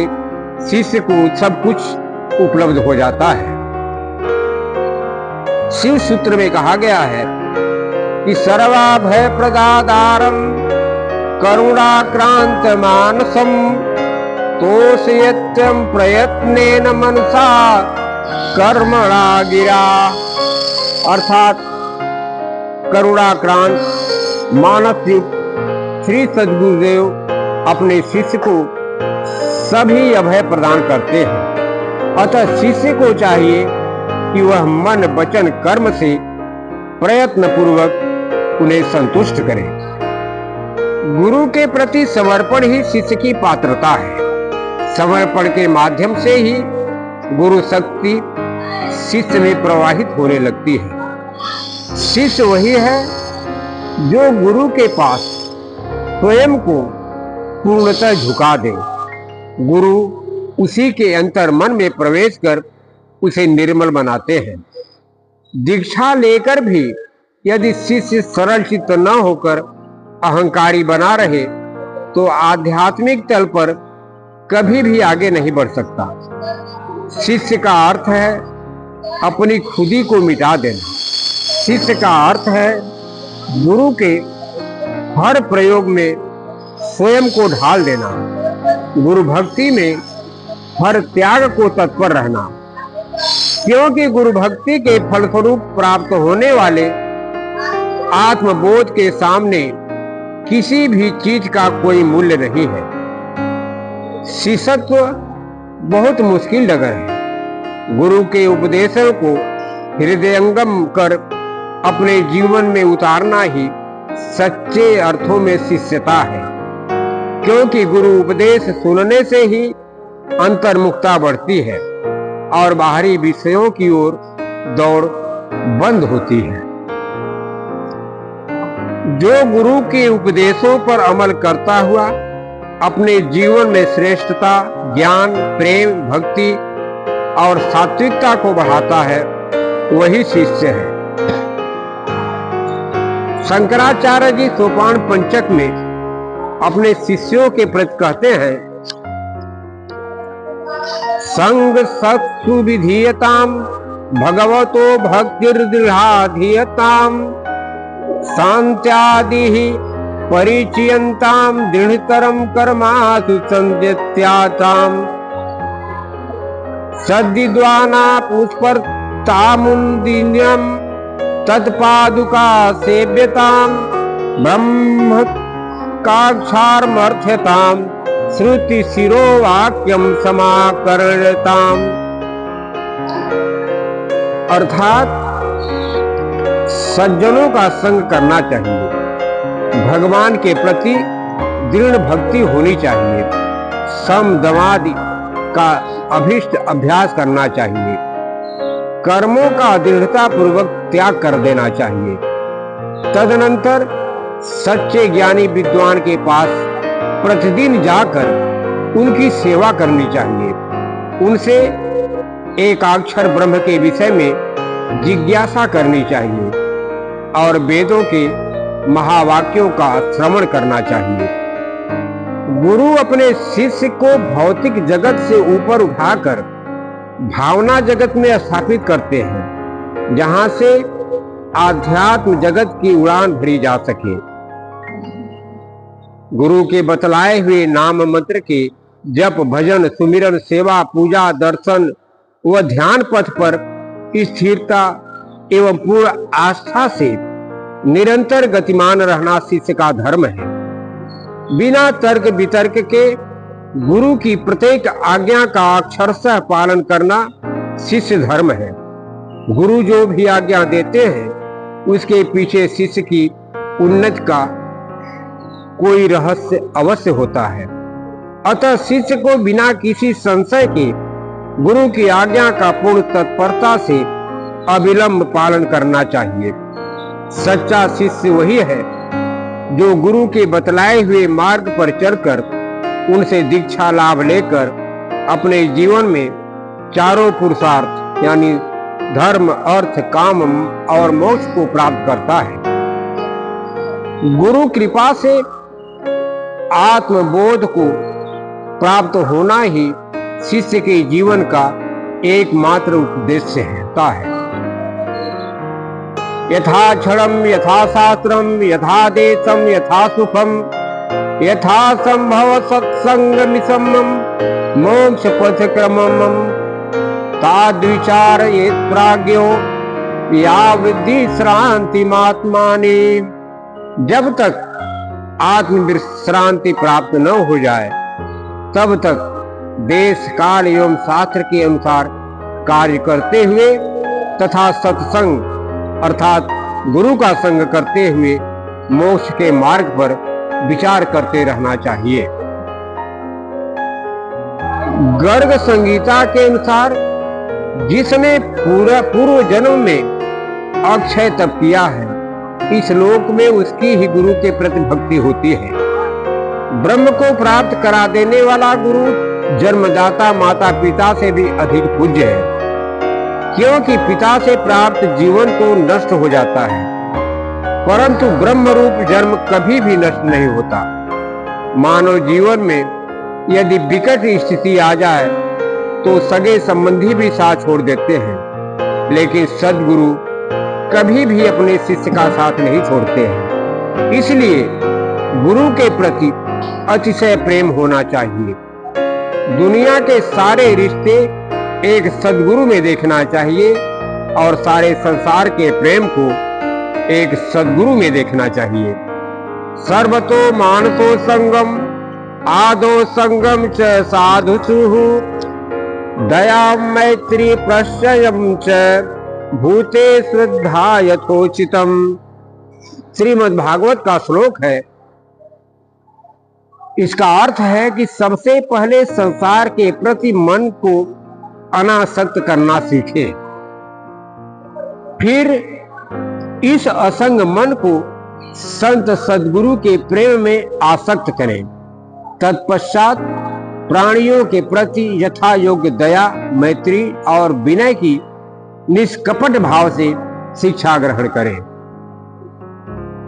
शिष्य को सब कुछ उपलब्ध हो जाता है। शिव सूत्र में कहा गया है कि सर्वाभय प्रदातारं करुणाक्रांत मानसम तोषयत्यं प्रयत्नेन मनसा कर्मणा गिरा। अर्थात करुणाक्रांत मानस युक्त श्री सद्गुरुदेव अपने शिष्य को सभी अभय प्रदान करते हैं। अतः शिष्य को चाहिए कि वह मन वचन कर्म से प्रयत्न पूर्वक उन्हें संतुष्ट करे। गुरु के प्रति समर्पण ही शिष्य की पात्रता है। समर्पण के माध्यम से ही गुरु शक्ति शिष्य में प्रवाहित होने लगती है। शिष्य वही है जो गुरु के पास स्वयं को पूर्णतः झुका दे। गुरु उसी के अंतर मन में प्रवेश कर उसे निर्मल बनाते हैं। दीक्षा लेकर भी यदि शिष्य सरल चित्त न होकर अहंकारी बना रहे तो आध्यात्मिक तल पर कभी भी आगे नहीं बढ़ सकता। शिष्य का अर्थ है अपनी खुदी को मिटा देना। शिष्य का अर्थ है गुरु के हर प्रयोग में स्वयं को ढाल देना। गुरु भक्ति में हर त्याग को तत्पर रहना, क्योंकि गुरु भक्ति के फलस्वरूप प्राप्त होने वाले आत्मबोध के सामने किसी भी चीज का कोई मूल्य नहीं है। शिष्यत्व बहुत मुश्किल डगर है। गुरु के उपदेशों को हृदयंगम कर अपने जीवन में उतारना ही सच्चे अर्थों में शिष्यता है, क्योंकि गुरु उपदेश सुनने से ही अंतर्मुखता बढ़ती है और बाहरी विषयों की ओर दौड़ बंद होती है। जो गुरु के उपदेशों पर अमल करता हुआ अपने जीवन में श्रेष्ठता, ज्ञान, प्रेम, भक्ति और सात्विकता को बढ़ाता है, वही शिष्य है। शंकराचार्य जी सोपान पंचक में अपने शिष्यों के प्रति कहते हैं, संग सत्सु विधीयताम भगवतो भक्तिर्दृढ़ाधीयताम शांत्यादि परिचयन्ताम दृढ़तरम कर्मासु संध्यत्याताम सद्विद्वाना पुष्पर्तामुन्दिन्यम तत्पादुका सेव्यताम ब्रह्म काक्षार्मर्थ्यताम श्रुति शिरो वाक्यम समाकरणताम। अर्थात सज्जनों का संग करना चाहिए, भगवान के प्रति दृढ़ भक्ति होनी चाहिए, सम दमादि का अभिष्ट अभ्यास करना चाहिए, कर्मों का दृढ़ता पूर्वक त्याग कर देना चाहिए। तदनंतर सच्चे ज्ञानी विद्वान के पास प्रतिदिन जाकर उनकी सेवा करनी चाहिए, उनसे एकाक्षर ब्रह्म के विषय में जिज्ञासा करनी चाहिए और वेदों के महावाक्यों का श्रवण करना चाहिए। गुरु अपने शिष्य को भौतिक जगत से ऊपर उठाकर भावना जगत में स्थापित करते हैं, जहां से आध्यात्म जगत की उड़ान भरी जा सके। गुरु के बतलाए हुए नाम मंत्र के जप, भजन, सुमिरन, सेवा, पूजा, दर्शन व ध्यान पथ पर स्थिरता एवं पूर्ण आस्था से निरंतर गतिमान रहना शिष्य का धर्म है। बिना तर्क वितर्क के गुरु की प्रत्येक आज्ञा का अक्षरशः पालन करना शिष्य धर्म है। गुरु जो भी आज्ञा देते हैं उसके पीछे शिष्य की उन्नति का कोई रहस्य अवश्य होता है। अतः शिष्य को बिना किसी संशय के गुरु की आज्ञा का पूर्ण तत्परता से अविलंब पालन करना चाहिए। सच्चा शिष्य वही है जो गुरु के बतलाए हुए मार्ग पर चलकर उनसे दीक्षा लाभ लेकर अपने जीवन में चारों पुरुषार्थ यानी धर्म, अर्थ, काम और मोक्ष को प्राप्त करता है। गुरु कृपा से आत्मबोध को प्राप्त होना ही शिष्य के जीवन का एकमात्र उद्देश्य होता है। यथा क्षणम यथा शास्त्रम यथा देशम यथा सुखम यथा संभव सत्संगमिशम मोक्ष पथ क्रमम ताद्विचार ये प्राज्ञो या वृद्धि श्रांति महात्माने। जब तक आत्म विश्रांति प्राप्त न हो जाए, तब तक देश काल एवं शास्त्र के अनुसार कार्य करते हुए तथा सत्संग अर्थात गुरु का संग करते हुए मोक्ष के मार्ग पर विचार करते रहना चाहिए। गर्ग संगीता के अनुसार जिसने पूर्व जन्म में अक्षय तप किया है, इस लोक में उसकी ही गुरु के प्रति भक्ति होती है। ब्रह्म को प्राप्त करा देने वाला गुरु जन्मदाता माता पिता से भी अधिक पूज्य है, क्योंकि पिता से प्राप्त जीवन तो नष्ट हो जाता है, परंतु ब्रह्म रूप जन्म कभी भी नष्ट नहीं होता। मानव जीवन में यदि विकट स्थिति आ जाए तो सगे संबंधी भी साथ छोड़ देते हैं, लेकिन सद्गुरु कभी भी अपने शिष्य का साथ नहीं छोड़ते हैं। इसलिए गुरु के प्रति अतिशय प्रेम होना चाहिए। दुनिया के सारे रिश्ते एक सद्गुरु में देखना चाहिए और सारे संसार के प्रेम को एक सद्गुरु में देखना चाहिए। सर्वतो मानतो संगम आदो संगम च साधुषु दया मैत्री प्रशयम च भूते श्रद्धा यथोचितम। श्रीमद् भागवत का श्लोक है। इसका अर्थ है कि सबसे पहले संसार के प्रति मन को अनासक्त करना सीखे, फिर इस असंग मन को संत सद्गुरु के प्रेम में आसक्त करें। तत्पश्चात प्राणियों के प्रति यथा योग्य दया मैत्री और विनय की निष्कपट भाव से शिक्षा ग्रहण करें।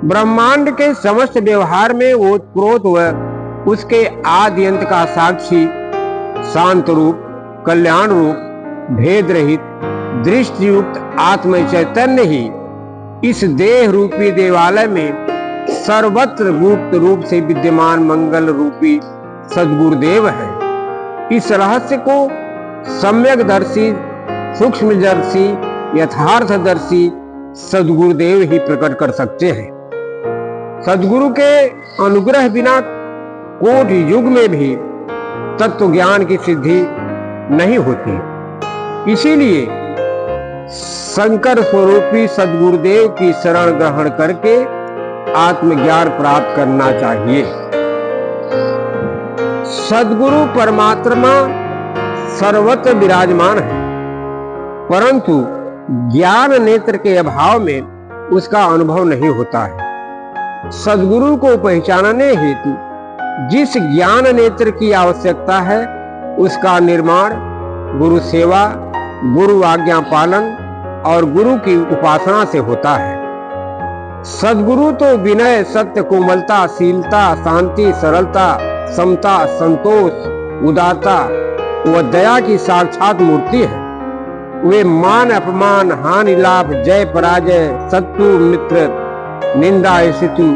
ब्रह्मांड के समस्त व्यवहार में ओतप्रोत व उसके आदि अंत का साक्षी शांत रूप कल्याण रूप भेद रहित दृष्टि युक्त आत्म चैतन्य ही इस देह रूपी देवालय में सर्वत्र गुप्त रूप से विद्यमान मंगल रूपी सद्गुरुदेव है। इस रहस्य को सम्यकदर्शी सूक्ष्मदर्शी यथार्थदर्शी सद्गुरुदेव ही प्रकट कर सकते हैं। सद्गुरु के अनुग्रह बिना कोटि युग में भी तत्व ज्ञान की सिद्धि नहीं होती। इसीलिए शंकर स्वरूपी सद्गुरुदेव की शरण ग्रहण करके आत्मज्ञान प्राप्त करना चाहिए। सद्गुरु परमात्मा सर्वत्र विराजमान है, परंतु ज्ञान नेत्र के अभाव में उसका अनुभव नहीं होता है। सद्गुरु को पहचानने हेतु जिस ज्ञान नेत्र की आवश्यकता है, उसका निर्माण गुरु सेवा गुरु आज्ञा पालन और गुरु की उपासना से होता है। सद्गुरु तो विनय सत्य कोमलता शीलता शांति सरलता समता संतोष उदारता व दया की साक्षात मूर्ति है। वे मान अपमान हानि लाभ जय पराजय शत्रु मित्र निंदा स्तुति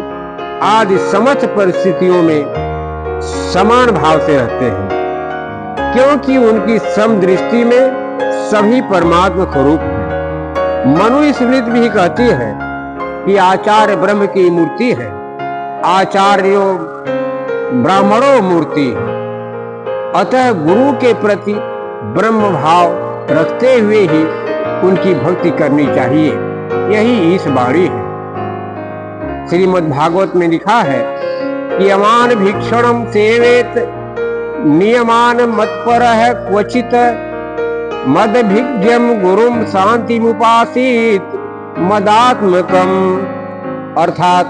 आदि समस्त परिस्थितियों में समान भाव से रहते हैं, क्योंकि उनकी समदृष्टि में सभी परमात्मा स्वरूप है। मनुस्मृति भी कहती है कि आचार्य ब्रह्म की मूर्ति है, आचार्यो ब्राह्मणों मूर्ति है। अतः गुरु के प्रति ब्रह्म भाव रखते हुए ही उनकी भक्ति करनी चाहिए। यही इस वाणी है। श्रीमद् भागवत में लिखा है कि अमान भिक्षणम सेवेत नियमान मत्परः क्वचित मदभिज्ञम गुरुम शांति मुपासीत मदात्मकम। अर्थात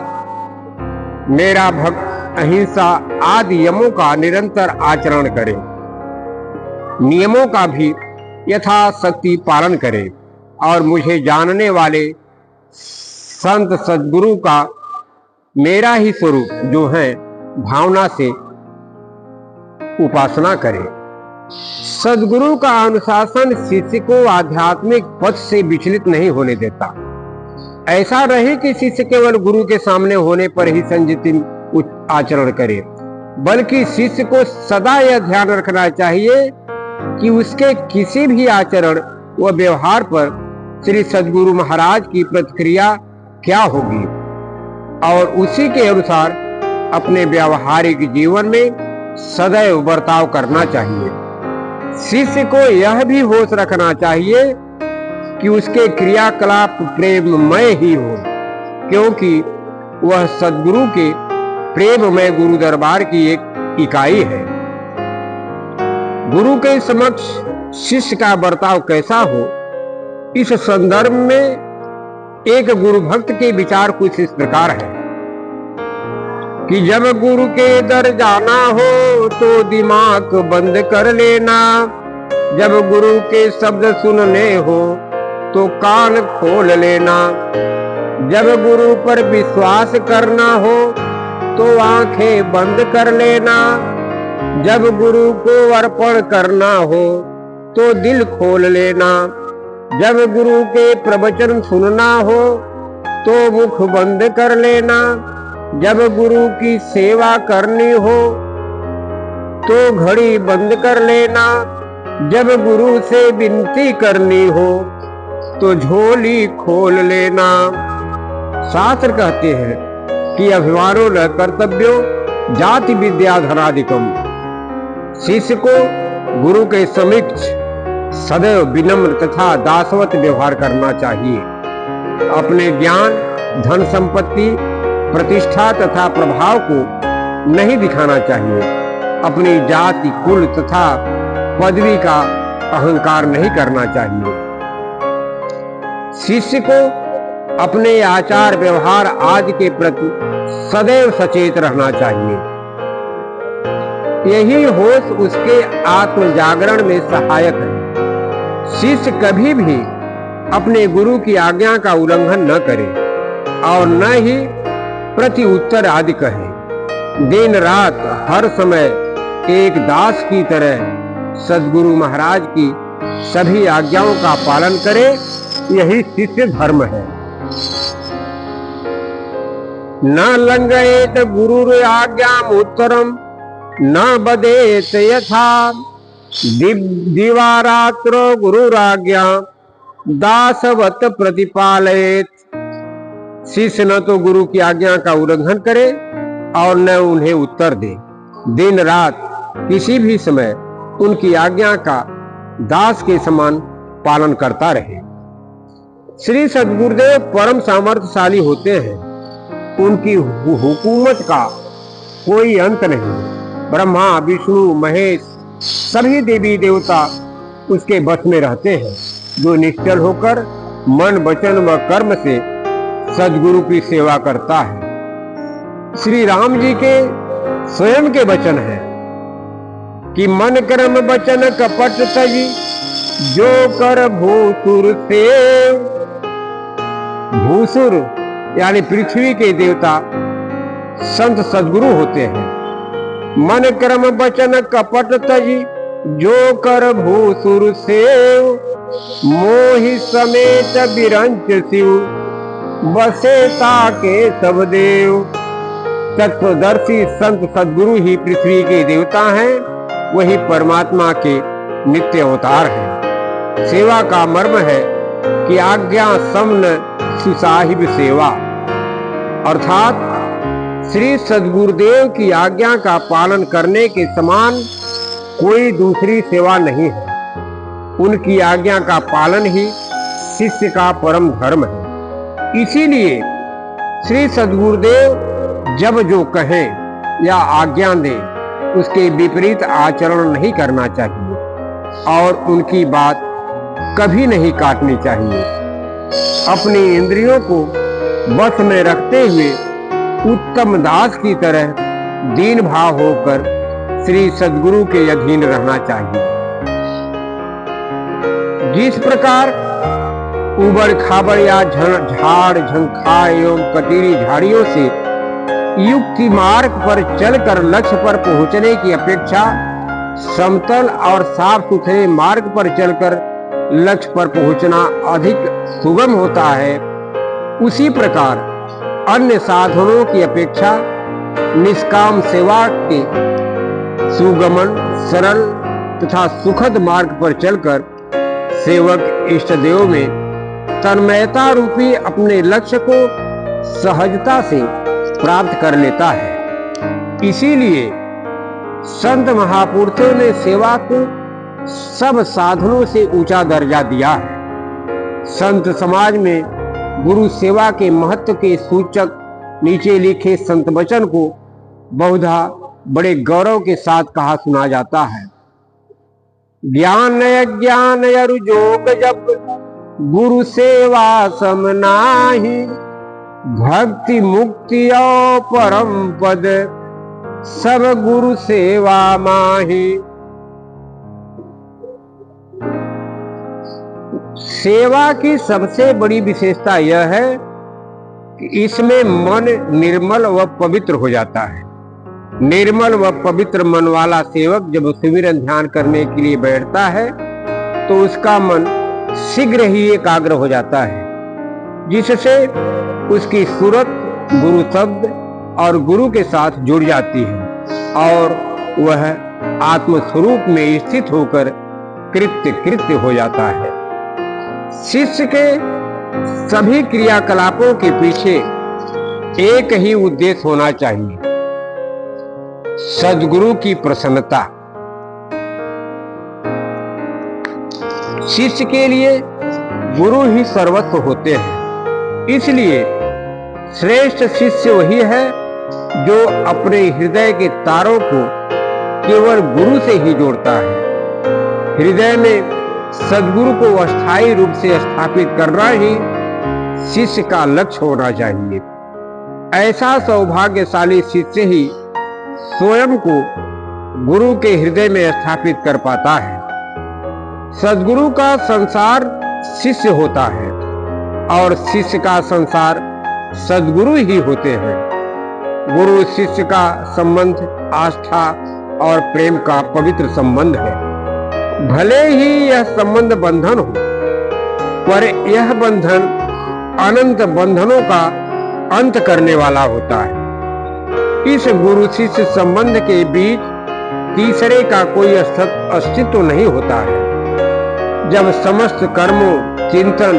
मेरा भक्त अहिंसा आदि यमों का निरंतर आचरण करे, नियमों का भी यथाशक्ति पालन करे और मुझे जानने वाले संत सद्गुरु का मेरा ही स्वरूप जो है भावना से उपासना करे। सद्गुरु का अनुशासन शिष्य को आध्यात्मिक पथ से विचलित नहीं होने देता। ऐसा रहे कि शिष्य केवल गुरु के सामने होने पर ही संयतित आचरण करे, बल्कि शिष्य को सदा यह ध्यान रखना चाहिए कि उसके किसी भी आचरण व व्यवहार पर श्री सद्गुरु महाराज की प्रतिक्रिया क्या होगी और उसी के अनुसार अपने व्यावहारिक जीवन में सदैव बर्ताव करना चाहिए। शिष्य को यह भी होश रखना चाहिए कि उसके क्रियाकलाप प्रेममय ही हो, क्योंकि वह सद्गुरु के प्रेममय गुरु दरबार की एक इकाई है। गुरु के समक्ष शिष्य का बर्ताव कैसा हो, इस संदर्भ में एक गुरु भक्त के विचार कुछ इस प्रकार है कि जब गुरु के दर जाना हो तो दिमाग बंद कर लेना, जब गुरु के शब्द सुनने हो तो कान खोल लेना, जब गुरु पर विश्वास करना हो तो आंखें बंद कर लेना, जब गुरु को अर्पण करना हो तो दिल खोल लेना, जब गुरु के प्रवचन सुनना हो तो मुख बंद कर लेना, जब गुरु की सेवा करनी हो तो घड़ी बंद कर लेना, जब गुरु से विनती करनी हो तो झोली खोल लेना। शास्त्र कहते हैं कि अभिमानो न कर्तव्यो जाति विद्या धनादिकम। शिष्य को गुरु के समक्ष सदैव विनम्र तथा दासवत व्यवहार करना चाहिए। अपने ज्ञान, धन संपत्ति, प्रतिष्ठा तथा प्रभाव को नहीं दिखाना चाहिए। अपनी जाति, कुल तथा पदवी का अहंकार नहीं करना चाहिए। शिष्य को अपने आचार व्यवहार आदि के प्रति सदैव सचेत रहना चाहिए। यही होश उसके आत्म जागरण में सहायक है। शिष्य कभी भी अपने गुरु की आज्ञा का उल्लंघन न करे और न ही प्रति उत्तर आदि कहे। दिन रात हर समय एक दास की तरह सद्गुरु महाराज की सभी आज्ञाओं का पालन करे, यही शिष्य धर्म है। न लंघयेत गुरुर आज्ञाम उत्तरम न बदेत यथा दिवारात्रो गुरुराज्ञा दासवत प्रतिपालयेत। शिष्य न तो गुरु की आज्ञा का उल्लंघन करे और न उन्हें उत्तर दे। दिन रात किसी भी समय उनकी आज्ञा का दास के समान पालन करता रहे। श्री सद्गुरुदेव परम सामर्थ्यशाली होते हैं। उनकी हुकूमत का कोई अंत नहीं। ब्रह्मा, विष्णु, महेश सभी देवी देवता उसके बस में रहते हैं, जो निश्चल होकर मन, वचन व कर्म से सद्गुरु की सेवा करता है। श्री राम जी के स्वयं के वचन है कि मन कर्म वचन कपट तजी जो कर भूसुर सेव। भूसुर यानी पृथ्वी के देवता संत सद्गुरु होते हैं। मन कर्म वचन कपट तजी जो कर भूसुर सेव। मोहि समेत बिरंच शिव बसे ताके सब देव। तत्वदर्शी संत सद्गुरु ही पृथ्वी के देवता हैं, वही परमात्मा के नित्य अवतार हैं। सेवा का मर्म है कि आज्ञा समन सुसाहिब सेवा, अर्थात श्री सद्गुरुदेव की आज्ञा का पालन करने के समान कोई दूसरी सेवा नहीं है। उनकी आज्ञा का पालन ही शिष्य का परम धर्म है। इसीलिए श्री सद्गुरुदेव जब जो कहें या आज्ञा दें, उसके विपरीत आचरण नहीं करना चाहिए और उनकी बात कभी नहीं काटनी चाहिए। अपनी इंद्रियों को बस में रखते हुए उत्तम दास की तरह दीन भाव होकर श्री सद्गुरु के अधीन रहना चाहिए। जिस प्रकार उबड़ खाबड़ या झाड़ झंखाड़ एवं कटीली झाड़ियों से युक्ति मार्ग पर चलकर लक्ष्य पर पहुंचने की अपेक्षा समतल और साफ सुथरे मार्ग पर चलकर लक्ष्य पर पहुंचना अधिक सुगम होता है, उसी प्रकार अन्य साधनों की अपेक्षा निष्काम सेवा के सुगमन, सरल तथा सुखद मार्ग पर चलकर सेवक इष्ट देव में तन्मयता रूपी अपने लक्ष्य को सहजता से प्राप्त कर लेता है। इसीलिए संत महापुरुषों ने सेवा को सब साधनों से ऊंचा दर्जा दिया है। संत समाज में गुरु सेवा के महत्व के सूचक नीचे लिखे संत वचन को बहुधा बड़े गौरव के साथ कहा सुना जाता है। ज्ञान अज्ञान अरु जोग जप गुरु सेवा सम नाहि, भक्ति मुक्ति और परम पद सब गुरु सेवा माही। सेवा की सबसे बड़ी विशेषता यह है कि इसमें मन निर्मल व पवित्र हो जाता है। निर्मल व पवित्र मन वाला सेवक जब सिमरन ध्यान करने के लिए बैठता है तो उसका मन शीघ्र ही एकाग्र हो जाता है, जिससे उसकी सूरत गुरु शब्द और गुरु के साथ जुड़ जाती है और वह आत्मस्वरूप में स्थित होकर कृत्य हो जाता है। शिष्य के सभी क्रियाकलापों के पीछे एक ही उद्देश्य होना चाहिए, सद्गुरु की प्रसन्नता। शिष्य के लिए गुरु ही सर्वस्व होते हैं, इसलिए श्रेष्ठ शिष्य वही है जो अपने हृदय के तारों को केवल गुरु से ही जोड़ता है। हृदय में सद्गुरु को अस्थायी रूप से स्थापित करना ही शिष्य का लक्ष्य होना चाहिए। ऐसा सौभाग्यशाली शिष्य ही स्वयं को गुरु के हृदय में स्थापित कर पाता है। सद्गुरु का संसार शिष्य होता है और शिष्य का संसार सद्गुरु ही होते हैं। गुरु शिष्य का संबंध आस्था और प्रेम का पवित्र संबंध है। भले ही यह संबंध बंधन हो, पर यह बंधन अनंत बंधनों का अंत करने वाला होता है। इस गुरु शिष्य संबंध के बीच तीसरे का कोई अस्तित्व नहीं होता है। जब समस्त कर्मों, चिंतन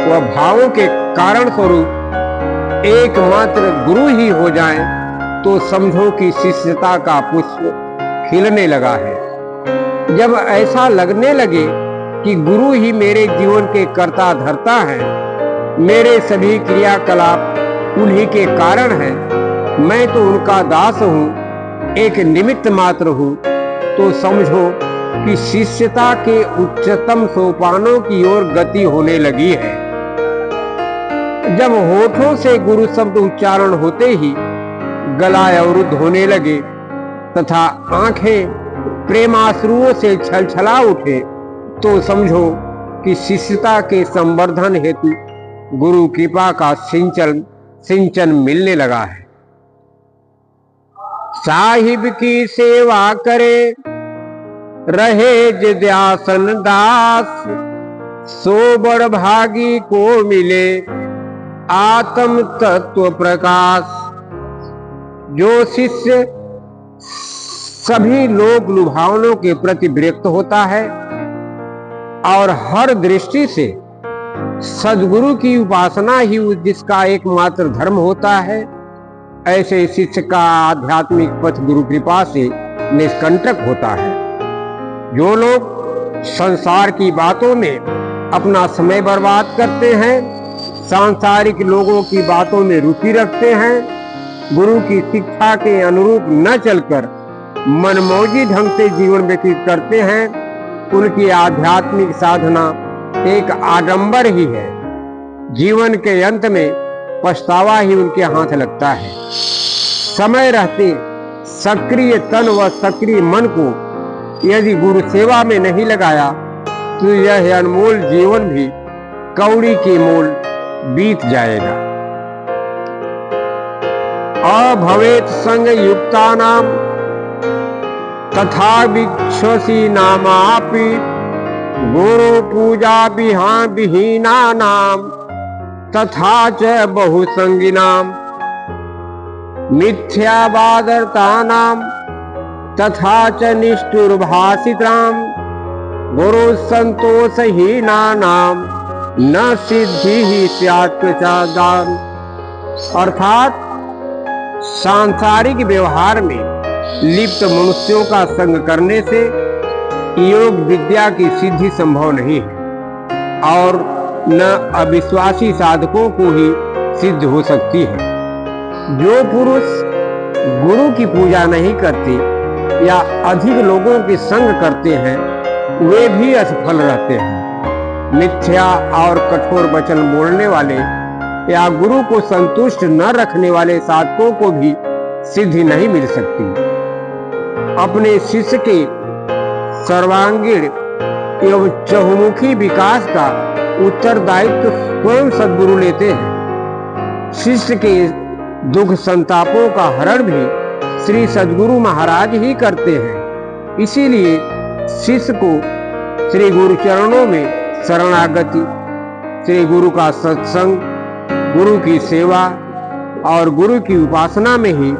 व भावों के कारण स्वरूप एकमात्र गुरु ही हो जाए तो समझो कि शिष्यता का पुष्प खिलने लगा है। जब ऐसा लगने लगे कि गुरु ही मेरे जीवन के कर्ता धर्ता है, मेरे सभी क्रियाकलाप उन्हीं के कारण हैं, मैं तो उनका दास हूँ, एक निमित्त मात्र हूँ, तो समझो कि शिष्यता के उच्चतम सोपानों की ओर गति होने लगी है। जब होठों से गुरु शब्द उच्चारण होते ही गला अवरुद्ध होने लगे तथा आंखें प्रेमाश्रुओं से छलछला उठे, तो समझो कि शिष्यता के संवर्धन हेतु गुरु कृपा का सिंचन मिलने लगा है। साहिब की सेवा करे रहे जिद्यासन दास, सो बड़ भागी को मिले आत्म तत्व प्रकाश। जो शिष्य सभी लोग लुभावनों के प्रति विरक्त होता है और हर दृष्टि से सद्गुरु की उपासना ही जिसका एकमात्र धर्म होता है, ऐसे शिष्य का आध्यात्मिक पथ गुरु कृपा से निष्कंटक होता है। जो लोग संसार की बातों में अपना समय बर्बाद करते हैं, सांसारिक लोगों की बातों में रुचि रखते हैं, गुरु की शिक्षा के अनुरूप न चलकर मनमौजी ढंग से जीवन व्यतीत करते हैं, उनकी आध्यात्मिक साधना एक आडंबर ही है। जीवन के अंत में पछतावा ही उनके हाथ लगता है। समय रहते सक्रिय तन व सक्रिय मन को यदि गुरु सेवा में नहीं लगाया तो यह अनमोल जीवन भी कौड़ी के मोल बीत जाएगा। अभवेत संग युक्ता नाम तथा विश्वसी नामापि, गुरु पूजा विहीना नाम तथा च बहुसंगिनाम, मिथ्यावादरता नाम तथा च निष्ठुर भाषिताम, गुरु संतोषहीना नाम न सिद्धि ही स्यात् प्रसादान। अर्थात सांसारिक व्यवहार में लिप्त मनुष्यों का संग करने से योग विद्या की सिद्धि संभव नहीं है और न अविश्वासी साधकों को ही सिद्ध हो सकती है। जो पुरुष गुरु की पूजा नहीं करते या अधिक लोगों के संग करते हैं वे भी असफल रहते हैं। मिथ्या और कठोर वचन बोलने वाले या गुरु को संतुष्ट न रखने वाले साधकों को भी सिद्धि नहीं मिल सकती। अपने शिष्य के सर्वांगीण एवं चहुमुखी विकास का उत्तरदायित्व स्वयं सद्गुरु लेते हैं। शिष्य के दुख संतापों का हरण भी श्री सद्गुरु महाराज ही करते हैं। इसीलिए शिष्य को श्री गुरु चरणों में शरणागति, श्री गुरु का सत्संग, गुरु की सेवा और गुरु की उपासना में ही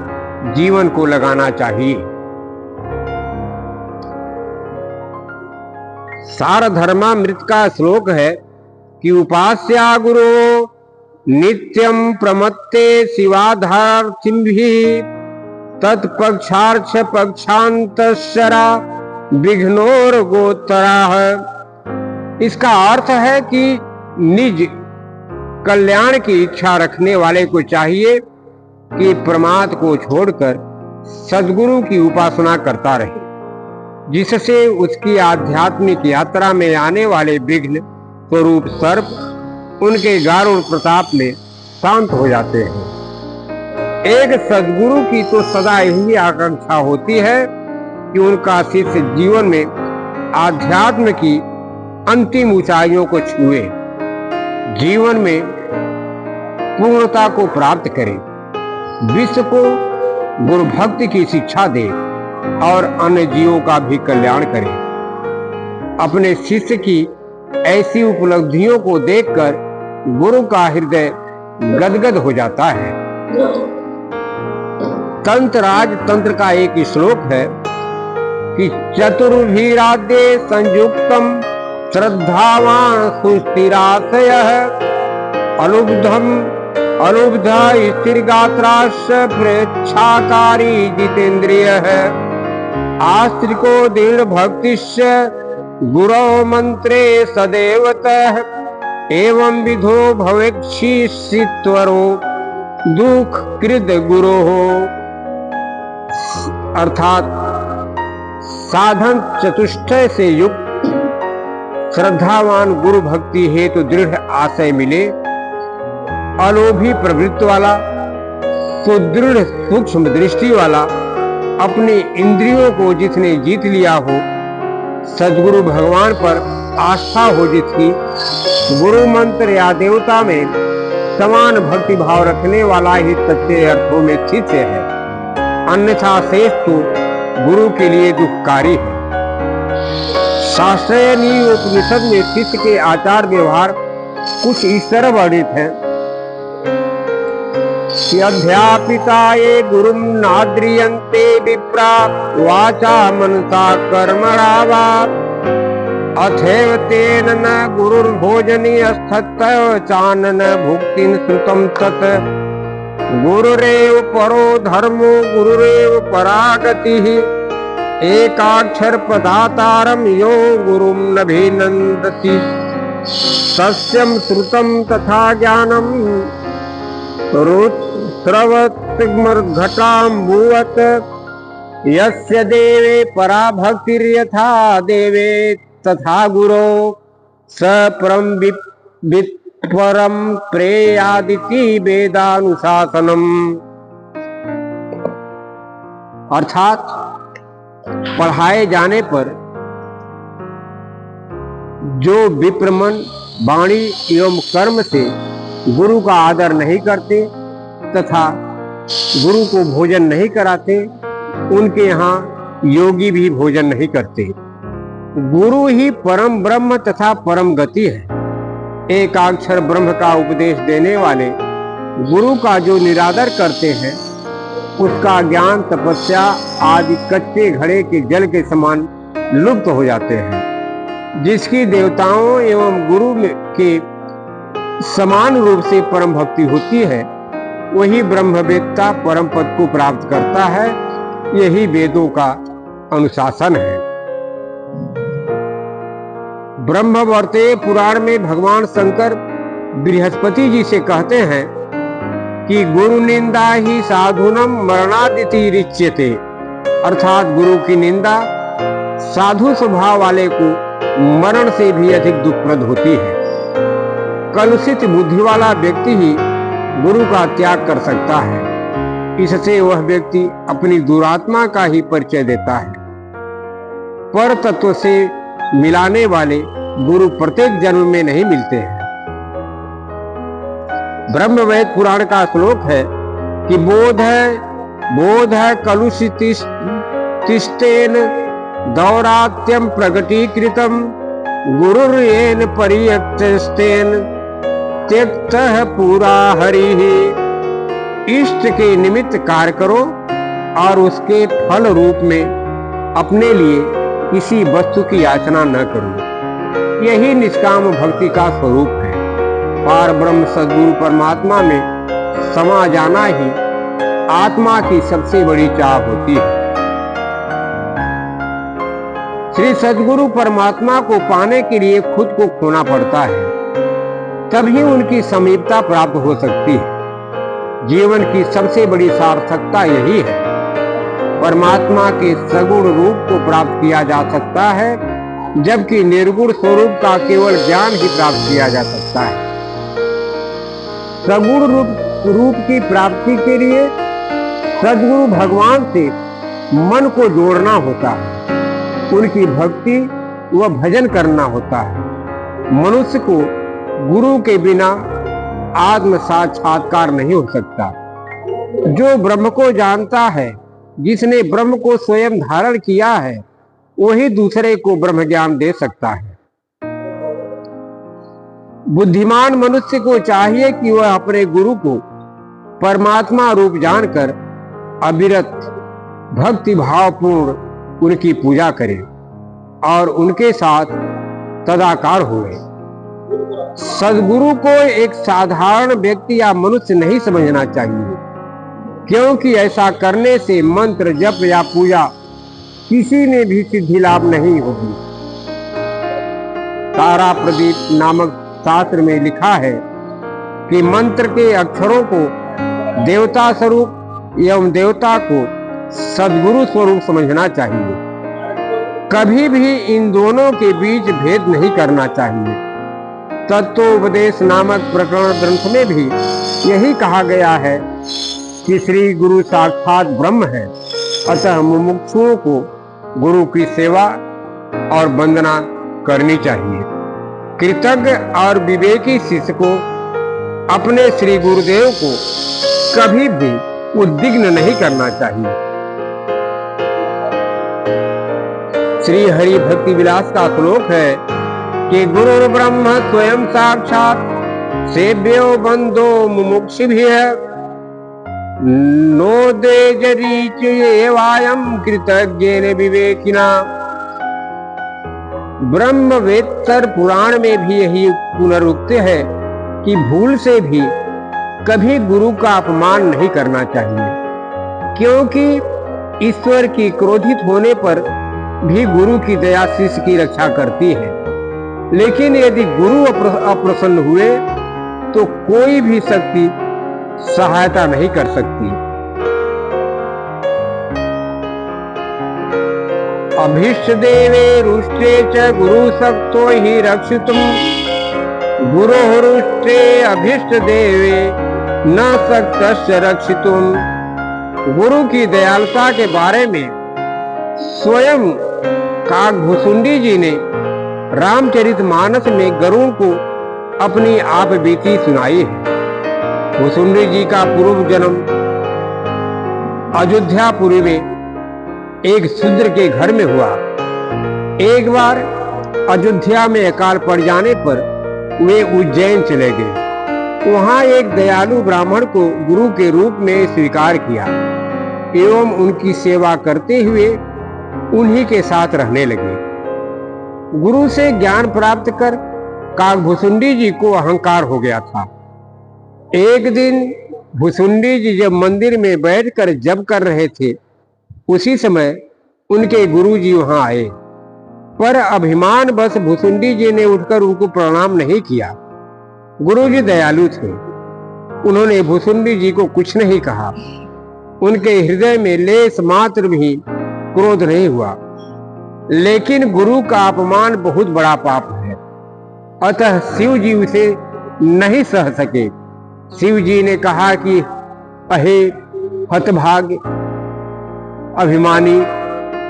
जीवन को लगाना चाहिए। सारधर्मामृत का श्लोक है कि उपास्या गुरु नित्यं प्रमत्ते शिवाधार्थिभिः तत्पक्षार्थ पक्षांतशरा विघ्नोर्गोत्तराः। इसका अर्थ है कि निज कल्याण की इच्छा रखने वाले को चाहिए कि प्रमाद को छोड़कर सद्गुरु की उपासना करता रहे, जिससे उसकी आध्यात्मिक यात्रा में आने वाले विघ्न स्वरूप सर्प उनके गारुड़ प्रताप में शांत हो जाते हैं। एक सद्गुरु की तो सदा यही आकांक्षा होती है कि उनका शिष्य जीवन में आध्यात्म की अंतिम ऊंचाइयों को छुए, जीवन में पूर्णता को प्राप्त करे, विश्व को गुरु भक्ति की शिक्षा दे और अन्य जीवों का भी कल्याण करे। अपने शिष्य की ऐसी उपलब्धियों को देखकर गुरु का हृदय गदगद हो जाता है। तंत्रराज तंत्र का एक श्लोक है कि चतुर्भिराद्ये संयुक्तम श्रद्धावान सुस्थिराशयः अलुब्धम अलुब्ध स्थिरगात्राश्च प्रेक्षाकारी जितेन्द्रियः आस्त्रिको दृढ़ भक्तिश्च गुरो मंत्रे सदैवतः एवं विधो भवेक्षित्वरो दुख कृत गुरो हो। अर्थात साधन चतुष्टय से युक्त श्रद्धावान गुरु भक्ति हेतु दृढ़ आशय मिले, अलोभी प्रवृत्ति वाला, सुदृढ़ सूक्ष्म दृष्टि वाला, अपनी इंद्रियों को जिसने जीत लिया हो, सद्गुरु भगवान पर आस्था हो जिसकी, गुरु मंत्र या देवता में समान भक्ति भाव रखने वाला ही सच्चे अर्थों में शिष्य है, अन्यथा शेष तो गुरु के लिए दुखकारी है। शास्त्रीय उपनिषद में शिष्य के आचार व्यवहार कुछ इस तरह वर्णित है कि अध्यापिता ये गुरुम नाद्रियन्ते विप्रा वाचा मनसा कर्मणा वा अथैव तेन न गुरुर्भोजनी अस्थत्तव चानन भुक्तिं श्रुतं तत् गुरुरेव परो धर्मो गुरुरेव परा गतिः एकाक्षर पदातारम यो गुरुम नभिनन्दति सत्यं श्रुतं तथा ज्ञानम श्रवत्मर्घटाम्बुवत् यस्य देवे परा भक्तिर्यथा देवे तथा गुरो स परम प्रेयादिति वेदानुशासनम। अर्थात पढ़ाए जाने पर जो विप्रमन वाणी एवं कर्म से गुरु का आदर नहीं करते तथा गुरु को भोजन नहीं कराते, उनके यहाँ योगी भी भोजन नहीं करते। गुरु ही परम ब्रह्म तथा परम गति है। एकाक्षर ब्रह्म का उपदेश देने वाले गुरु का जो निरादर करते हैं, उसका ज्ञान तपस्या आदि कच्चे घड़े के जल के समान लुप्त हो जाते हैं। जिसकी देवताओं एवं गुरु के समान रूप से परम भक्ति होती है, वही ब्रह्मवेत्ता परम पद को प्राप्त करता है। यही वेदों का अनुशासन है। ब्रह्मवर्ते पुराण में भगवान शंकर बृहस्पति जी से कहते हैं कि गुरु निंदा ही साधुनम मरणादिति रिच्यते, अर्थात गुरु की निंदा साधु स्वभाव वाले को मरण से भी अधिक दुखप्रद होती है। कलुषित बुद्धि वाला व्यक्ति ही गुरु का त्याग कर सकता है। इससे वह व्यक्ति अपनी दुरात्मा का ही परिचय देता है। पर तत्व से मिलाने वाले गुरु प्रत्येक जन्म में नहीं मिलते हैं। ब्रह्मवेद पुराण का श्लोक है कि बोध है कलुषितिष्टेन दौरात्यम प्रगटीकृतम गुरुर्येन परियक्तेन त्यक्तः पुरा हरिः। इष्ट के निमित्त कार्य करो और उसके फल रूप में अपने लिए किसी वस्तु की याचना न करो। यही निष्काम भक्ति का स्वरूप है। पार ब्रह्म सद्गुरु परमात्मा में समा जाना ही आत्मा की सबसे बड़ी चाह होती है। श्री सद्गुरु परमात्मा को पाने के लिए खुद को खोना पड़ता है, तभी उनकी समीपता प्राप्त हो सकती है। जीवन की सबसे बड़ी सार्थकता यही है। परमात्मा के सगुण रूप को प्राप्त किया जा सकता है, जबकि निर्गुण स्वरूप का केवल ज्ञान ही प्राप्त किया जा सकता है। सगुण रूप की प्राप्ति के लिए सद्गुरु भगवान से मन को जोड़ना होता है, उनकी भक्ति व भजन करना होता है। मनुष्य को गुरु के बिना आत्म साक्षात्कार नहीं हो सकता। जो ब्रह्म को जानता है, जिसने ब्रह्म को स्वयं धारण किया है, वही दूसरे को ब्रह्म ज्ञान दे सकता है। बुद्धिमान मनुष्य को चाहिए कि वह अपने गुरु को परमात्मा रूप जानकर अविरत भक्ति भावपूर्ण उनकी पूजा करे और उनके साथ तदाकार हुए। सद्गुरु को एक साधारण व्यक्ति या मनुष्य नहीं समझना चाहिए, क्योंकि ऐसा करने से मंत्र जप या पूजा किसी ने भी सिद्धि लाभ नहीं होगी। तारा प्रदीप नामक शास्त्र में लिखा है कि मंत्र के अक्षरों को देवता स्वरूप एवं देवता को सद्गुरु स्वरूप समझना चाहिए। कभी भी इन दोनों के बीच भेद नहीं करना चाहिए। तत्वोपदेश नामक प्रकरण ग्रंथ में भी यही कहा गया है कि श्री गुरु साक्षात ब्रह्म है, अतः मुमुक्षुओं को गुरु की सेवा और वंदना करनी चाहिए। कृतज्ञ और विवेकी शिष्य को अपने श्री गुरुदेव को कभी भी उद्विग्न नहीं करना चाहिए। श्री हरि भक्ति विलास का श्लोक है कि गुरु ब्रह्म स्वयं साक्षात सेव्यो बंदो मुमुक्षुभिः नो देजरीच एवायं कृतज्ञेन विवेकिना। ब्रह्मवेत्तर पुराण में भी यही पुनरुक्त है कि भूल से भी कभी गुरु का अपमान नहीं करना चाहिए, क्योंकि ईश्वर की क्रोधित होने पर भी गुरु की दया शिष्य की रक्षा करती है। लेकिन यदि गुरु अप्रसन्न हुए तो कोई भी शक्ति सहायता नहीं कर सकती। अभीष्ट देवे रुष्टे च गुरु शक्तो हि रक्षितुम गुरोः रुष्टे अभीष्ट देवे न शक्तस्य रक्षितुम। गुरु की दयालुता के बारे में स्वयं काकभुसुंडी जी ने रामचरितमानस में गरुड़ को अपनी आप बीती सुनाई है। भुसुंडी जी का पूर्व जन्म अयोध्यापुरी में एक शूद्र के घर में हुआ। एक बार अयोध्या में अकाल पड़ जाने पर वे उज्जैन चले गए। वहां एक दयालु ब्राह्मण को गुरु के रूप में स्वीकार किया एवं उनकी सेवा करते हुए उन्हीं के साथ रहने लगे। गुरु से ज्ञान प्राप्त कर काकभुसुंडी जी को अहंकार हो गया था। एक दिन भुसुंडी जी जब मंदिर में बैठकर जप कर रहे थे, उसी समय उनके गुरु जी वहां आए, पर अभिमान बस भुसुंडी जी ने उठकर उनको प्रणाम नहीं किया। गुरु जी दयालु थे, उन्होंने भुसुंडी जी को कुछ नहीं कहा। उनके हृदय में लेस मात्र भी क्रोध नहीं हुआ। लेकिन गुरु का अपमान बहुत बड़ा पाप है, अतः शिव जी उसे नहीं सह सके। शिव जी ने कहा कि अहे हतभाग्य अभिमानी,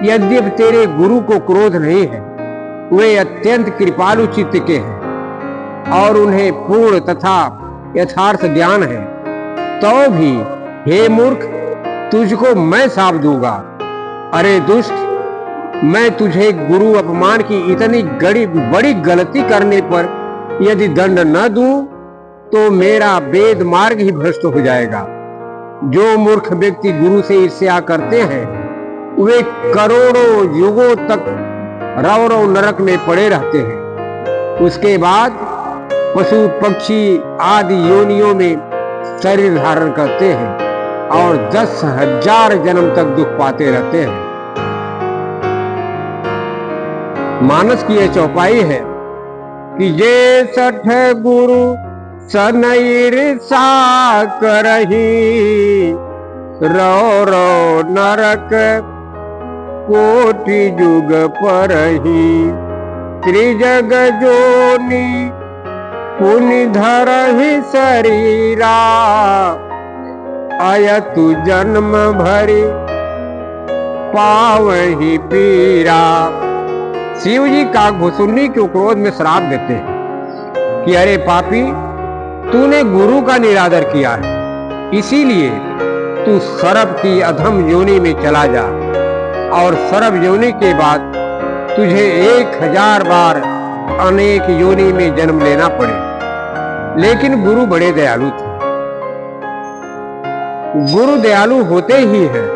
यद्यपि तेरे गुरु को क्रोध नहीं है, वे अत्यंत कृपालु चित्त के हैं और उन्हें पूर्ण तथा यथार्थ ज्ञान है, तो भी हे मूर्ख, तुझको मैं शाप दूंगा। अरे दुष्ट, मैं तुझे गुरु अपमान की इतनी बड़ी गलती करने पर यदि दंड न दूं तो मेरा वेद मार्ग ही भ्रष्ट हो जाएगा। जो मूर्ख व्यक्ति गुरु से ईर्ष्या करते हैं, वे करोड़ों युगों तक रौरव नरक में पड़े रहते हैं। उसके बाद पशु पक्षी आदि योनियों में शरीर धारण करते हैं और 10,000 जन्म तक दुख पाते रहते हैं। मानस की यह चौपाई है कि जे सठ गुरु सन ईर्षा करही, रो रो नरक कोटि जुग परही, त्रिजग जोनि पुनि धरहि शरीरा, अयतु जन्म भरी पावहि पीरा। शिव जी काक भुसुंडी के क्रोध में श्राप देते हैं कि अरे पापी, तूने गुरु का निरादर किया है, इसीलिए तू सर्प की अधम योनि में चला जा और सर्प योनि के बाद तुझे 1000 बार अनेक योनि में जन्म लेना पड़े। लेकिन गुरु बड़े दयालु थे। गुरु दयालु होते ही हैं,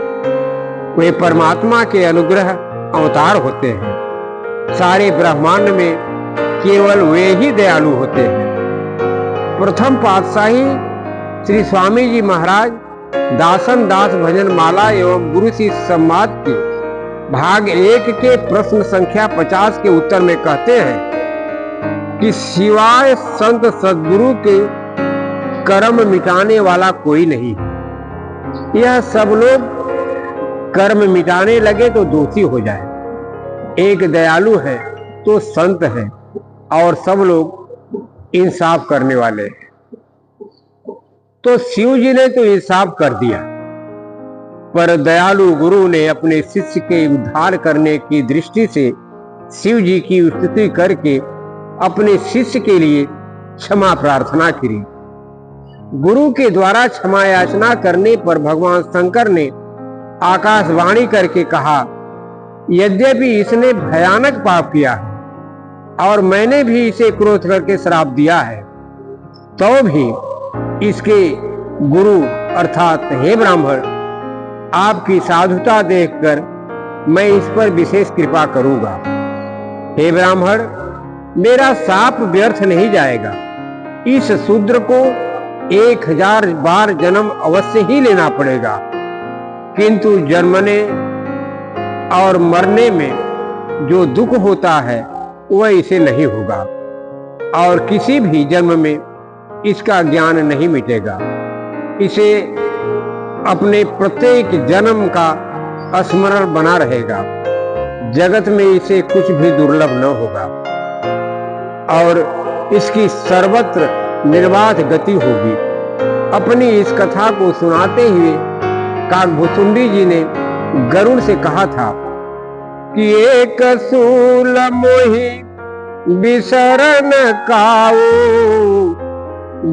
वे परमात्मा के अनुग्रह अवतार होते हैं। सारे ब्रह्मांड में केवल वे ही दयालु होते हैं। प्रथम पातशाही श्री स्वामी जी महाराज दासन दास भजन माला एवं गुरु शिष्य संवाद के भाग 1 के प्रश्न संख्या 50 के उत्तर में कहते हैं कि सिवाय संत सद्गुरु के कर्म मिटाने वाला कोई नहीं है। यह सब लोग कर्म मिटाने लगे तो दोषी हो जाए। एक दयालु है तो संत है और सब लोग इंसाफ करने वाले हैं। तो शिव जी ने तो इंसाफ कर दिया, पर दयालु गुरु ने अपने शिष्य के उद्धार करने की दृष्टि से शिव जी की स्तुति करके अपने शिष्य के लिए क्षमा प्रार्थना की। गुरु के द्वारा क्षमा याचना करने पर भगवान शंकर ने आकाशवाणी करके कहा, यद्यपि इसने भयानक पाप किया है और मैंने भी इसे क्रोध करके श्राप दिया है, तो भी इसके गुरु अर्थात हे ब्राह्मण, आपकी साधुता देखकर मैं इस पर विशेष कृपा करूंगा। हे ब्राह्मण, मेरा शाप व्यर्थ नहीं जाएगा। इस शूद्र को 1000 बार जन्म अवश्य ही लेना पड़ेगा, किंतु जन्मने और मरने में जो दुख होता है वह इसे नहीं होगा और किसी भी जन्म में इसका ज्ञान नहीं मिटेगा। इसे अपने प्रत्येक जन्म का स्मरण बना रहेगा। जगत में इसे कुछ भी दुर्लभ न होगा और इसकी सर्वत्र निर्बाध गति होगी। अपनी इस कथा को सुनाते हुए काकभुसुंडी जी ने गरुड़ से कहा था कि एक सूल मोहि बिसरन काऊ,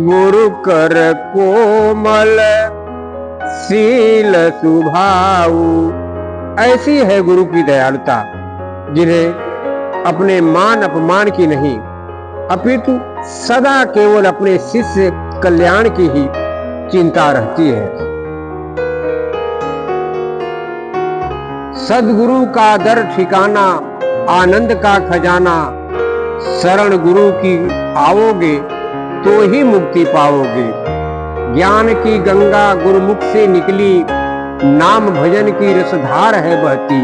गुरु कर कोमल शील सुभाऊ। ऐसी है गुरु की दयालुता, जिन्हें अपने मान अपमान की नहीं अपितु सदा केवल अपने शिष्य कल्याण की ही चिंता रहती है। सदगुरु का दर ठिकाना, आनंद का खजाना, शरण गुरु की आओगे तो ही मुक्ति पाओगे। ज्ञान की गंगा गुरुमुख से निकली, नाम भजन की रसधार है बहती।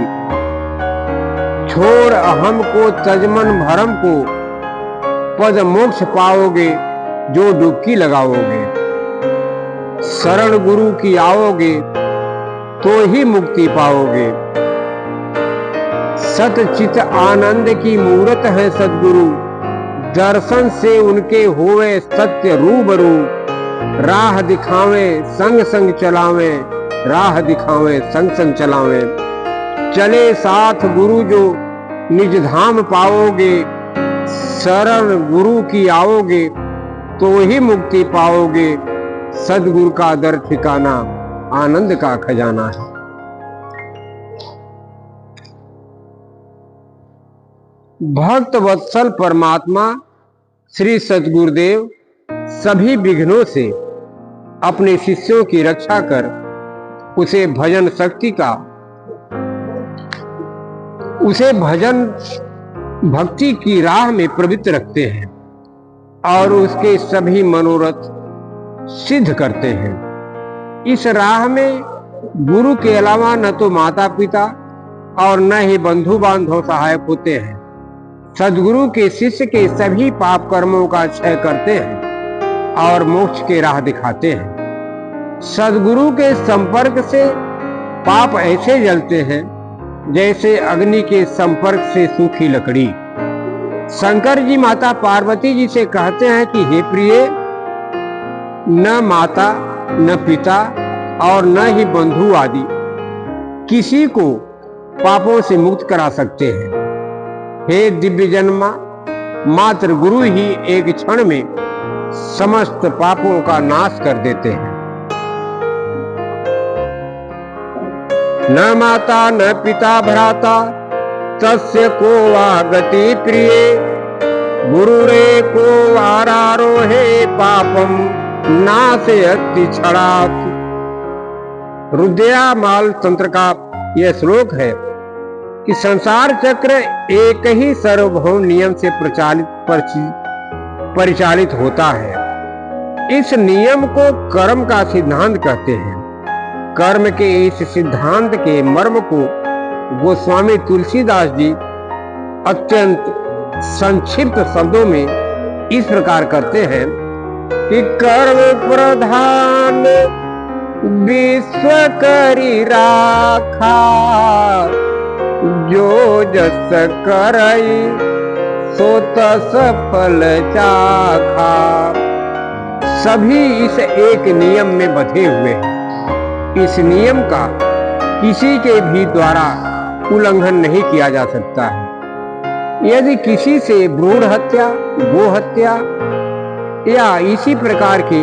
छोड़ अहम को तजमन भरम को, पद मोक्ष पाओगे जो डुबकी लगाओगे। शरण गुरु की आओगे तो ही मुक्ति पाओगे। सतचित आनंद की मूरत है सद्गुरु, दर्शन से उनके होवे सत्य रूबरू। राह दिखावे संग संग चलावे, राह दिखावे संग संग चलावे। चले साथ गुरु जो निज धाम पाओगे। शरण गुरु की आओगे तो ही मुक्ति पाओगे। सद्गुरु का दर ठिकाना, आनंद का खजाना है। भक्त वत्सल परमात्मा श्री सद्गुरुदेव सभी विघ्नों से अपने शिष्यों की रक्षा कर उसे भजन भक्ति की राह में प्रवृत्त रखते हैं और उसके सभी मनोरथ सिद्ध करते हैं। इस राह में गुरु के अलावा न तो माता पिता और न ही बंधु बांधव सहायक होते हैं। सद्गुरु के शिष्य के सभी पाप कर्मों का क्षय करते हैं और मोक्ष के राह दिखाते हैं। सद्गुरु के संपर्क से पाप ऐसे जलते हैं जैसे अग्नि के संपर्क से सूखी लकड़ी। शंकर जी माता पार्वती जी से कहते हैं कि हे प्रिय, न माता न पिता और न ही बंधु आदि किसी को पापों से मुक्त करा सकते हैं। हे दिव्य जन्मा, मात्र गुरु ही एक क्षण में समस्त पापों का नाश कर देते हैं। न माता न पिता भ्राता तस्य को वा गति प्रिय। गुरु रे को आरारोहे पापम नाशयति क्षणात्। रुद्रयामाल तंत्र का यह श्लोक है कि संसार चक्र एक ही सार्वभौम नियम से परिचालित होता है। इस नियम को कर्म का सिद्धांत कहते हैं। कर्म के इस सिद्धांत के मर्म को गोस्वामी तुलसीदास जी अत्यंत संक्षिप्त शब्दों में इस प्रकार करते हैं कि कर्म प्रधान विश्व करी राखा। जो जस करई सो तस फल चाखा। सभी इस एक नियम में बंधे हुए हैं। इस नियम का किसी के भी द्वारा उल्लंघन नहीं किया जा सकता है। यदि किसी से भ्रूण हत्या, गो हत्या या इसी प्रकार के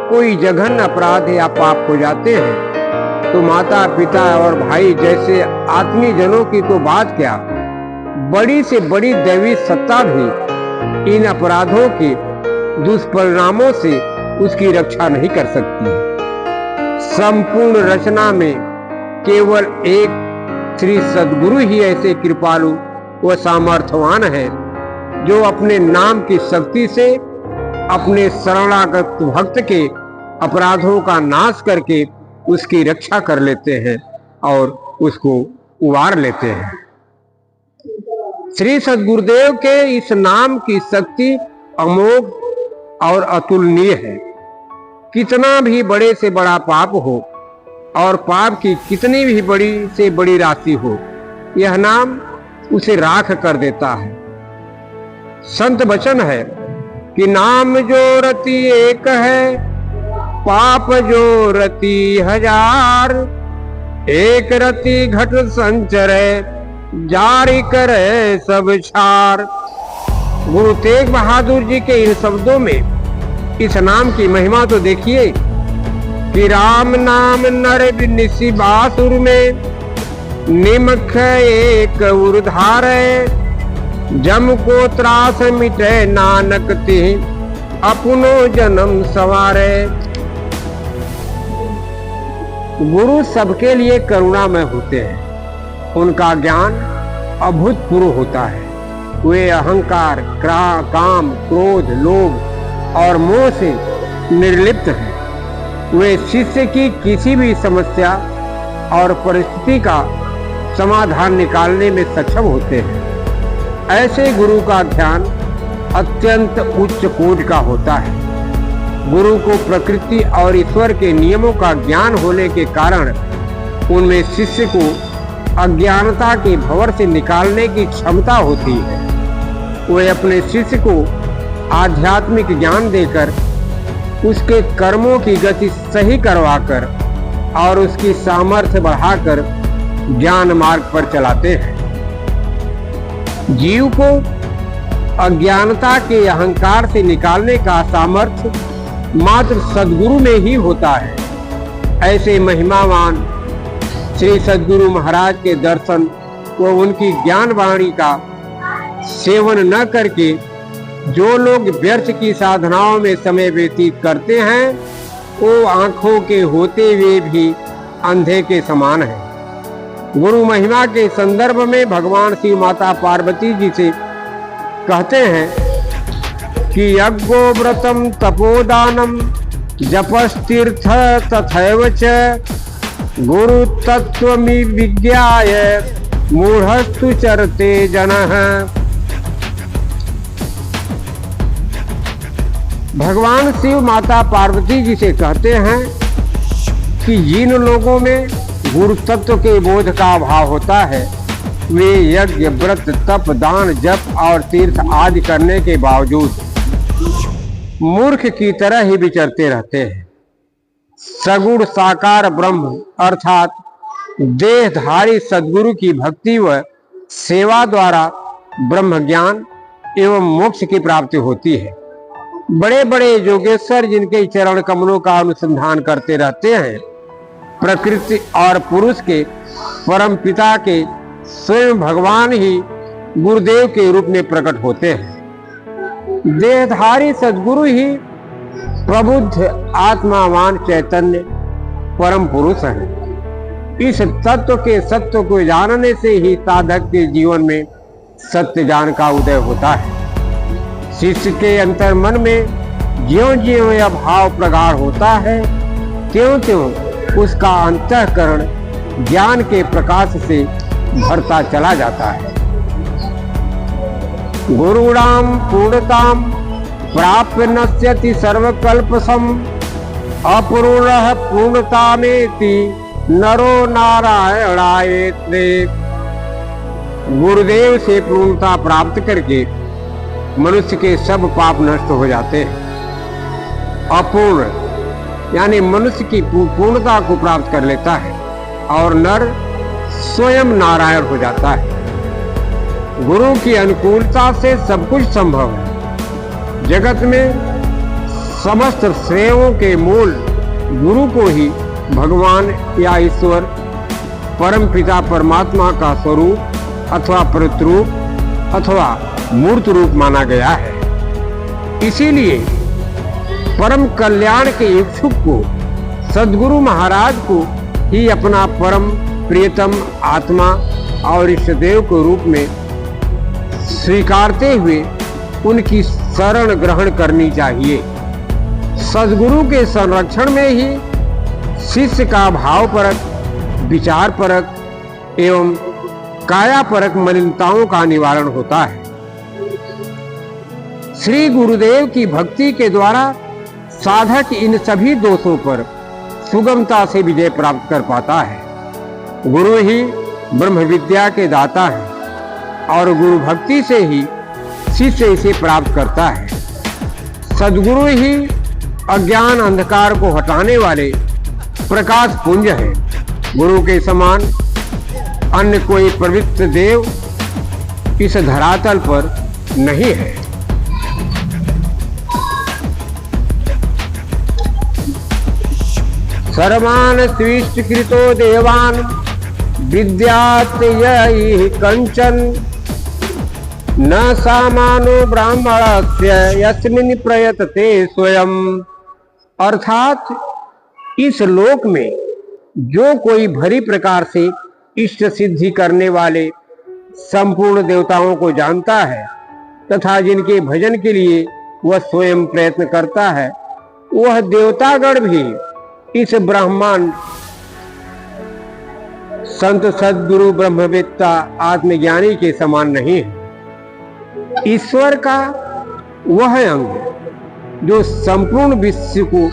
कोई जघन्य अपराध या पाप हो जाते हैं तो माता पिता और भाई जैसे आत्मीय जनों की तो बात क्या, बड़ी से बड़ी दैवी सत्ता भी इन अपराधों के दुष्परिणामों से उसकी रक्षा नहीं कर सकती। संपूर्ण रचना में केवल एक श्री सद्गुरु ही ऐसे कृपालु व सामर्थ्यवान है जो अपने नाम की शक्ति से अपने शरणागत भक्त के अपराधों का नाश करके उसकी रक्षा कर लेते हैं और उसको उबार लेते हैं। श्री सद्गुरुदेव के इस नाम की शक्ति अमोघ और अतुलनीय है। कितना भी बड़े से बड़ा पाप हो और पाप की कितनी भी बड़ी से बड़ी राशि हो, यह नाम उसे राख कर देता है। संत वचन है कि नाम जो रति एक है, पाप जो रति हजार। एक रति घट संचरे, जारी करे सब छार। गुरु तेग बहादुर जी के इन शब्दों में इस नाम की महिमा तो देखिए कि राम नाम नर निसी बासुर में, निमख एक उर्धार। जम को त्रास मिटे नानक ते, अपनो जन्म सवारे। गुरु सबके लिए करुणामय होते हैं। उनका ज्ञान अभूतपूर्व होता है। वे अहंकार, काम, क्रोध, लोभ और मोह से निर्लिप्त हैं। वे शिष्य की किसी भी समस्या और परिस्थिति का समाधान निकालने में सक्षम होते हैं। ऐसे गुरु का ध्यान अत्यंत उच्च कोटि का होता है। गुरु को प्रकृति और ईश्वर के नियमों का ज्ञान होने के कारण उनमें शिष्य को अज्ञानता के भंवर से निकालने की क्षमता होती है। वे अपने शिष्य को आध्यात्मिक ज्ञान देकर उसके कर्मों की गति सही करवाकर और उसकी सामर्थ्य बढ़ाकर ज्ञान मार्ग पर चलाते हैं। जीव को अज्ञानता के अहंकार से निकालने का सामर्थ्य मात्र सद्गुरु में ही होता है। ऐसे महिमावान श्री सद्गुरु महाराज के दर्शन व उनकी ज्ञान वाणी का सेवन न करके जो लोग व्यर्थ की साधनाओं में समय व्यतीत करते हैं वो आंखों के होते हुए भी अंधे के समान है। गुरु महिमा के संदर्भ में भगवान शिव माता पार्वती जी से कहते हैं कि यज्ञो व्रतम तपोदानम जपस्तीर्थ तथैव च गुरु तत्वमि विज्ञाय मूढ़स्तु चरते जनः। भगवान शिव माता पार्वती जी से कहते हैं कि जिन लोगों में गुरु तत्व के बोध का अभाव होता है वे यज्ञ व्रत तप दान जप और तीर्थ आदि करने के बावजूद मूर्ख की तरह ही विचरते रहते हैं। सगुण साकार ब्रह्म अर्थात देहधारी सद्गुरु की भक्ति व सेवा द्वारा ब्रह्म ज्ञान एवं मोक्ष की प्राप्ति होती है। बड़े बड़े योगेश्वर जिनके चरण कमलों का अनुसंधान करते रहते हैं प्रकृति और पुरुष के परम पिता के स्वयं भगवान ही गुरुदेव के रूप में प्रकट होते हैं। देहधारी सद्गुरु ही प्रबुद्ध आत्मावान चैतन्य परम पुरुष है। इस तत्व के सत्य को जानने से ही साधक के जीवन में सत्य ज्ञान का उदय होता है। शिष्य के अंतर मन में ज्यों ज्यों यह भाव प्रगाढ़ होता है त्यों त्यों उसका अंतःकरण ज्ञान के प्रकाश से भरता चला जाता है। गुरुणाम पूर्णताम प्राप्य नश्यति सर्वकल्पसम अपूर्णः पूर्णतामेति नरो नारायणायेते। गुरुदेव से पूर्णता प्राप्त करके मनुष्य के सब पाप नष्ट हो जाते हैं। अपूर्ण यानी मनुष्य की पूर्णता को प्राप्त कर लेता है और नर स्वयं नारायण हो जाता है। गुरु की अनुकूलता से सब कुछ संभव है। जगत में समस्त श्रेयों के मूल गुरु को ही भगवान या ईश्वर परम पिता परमात्मा का स्वरूप अथवा प्रतिरूप अथवा मूर्त रूप माना गया है। इसीलिए परम कल्याण के इच्छुक को सद्गुरु महाराज को ही अपना परम प्रियतम आत्मा और इष्ट देव के रूप में स्वीकारते हुए उनकी शरण ग्रहण करनी चाहिए। सद्गुरु के संरक्षण में ही शिष्य का भावपरक विचारपरक एवं कायापरक मलिनताओं का निवारण होता है। श्री गुरुदेव की भक्ति के द्वारा साधक इन सभी दोषों पर सुगमता से विजय प्राप्त कर पाता है। गुरु ही ब्रह्म विद्या के दाता है और गुरु भक्ति से ही शिष्य इसे प्राप्त करता है। सद्गुरु ही अज्ञान अंधकार को हटाने वाले प्रकाश पुंज है। गुरु के समान अन्य कोई पवित्र देव इस धरातल पर नहीं है। सर्वान् स्विष्टकृतो देवान् विद्यात् यैः कंचन न सामानो ब्राह्मणस्य यस्मिन् प्रयतते स्वयं। अर्थात इस लोक में जो कोई भली प्रकार से इष्ट सिद्धि करने वाले संपूर्ण देवताओं को जानता है तथा जिनके भजन के लिए वह स्वयं प्रयत्न करता है वह देवतागण भी इस ब्रह्मांड संत सद्गुरु ब्रह्मवेत्ता आत्मज्ञानी के समान नहीं है। ईश्वर का वह अंग जो संपूर्ण विश्व को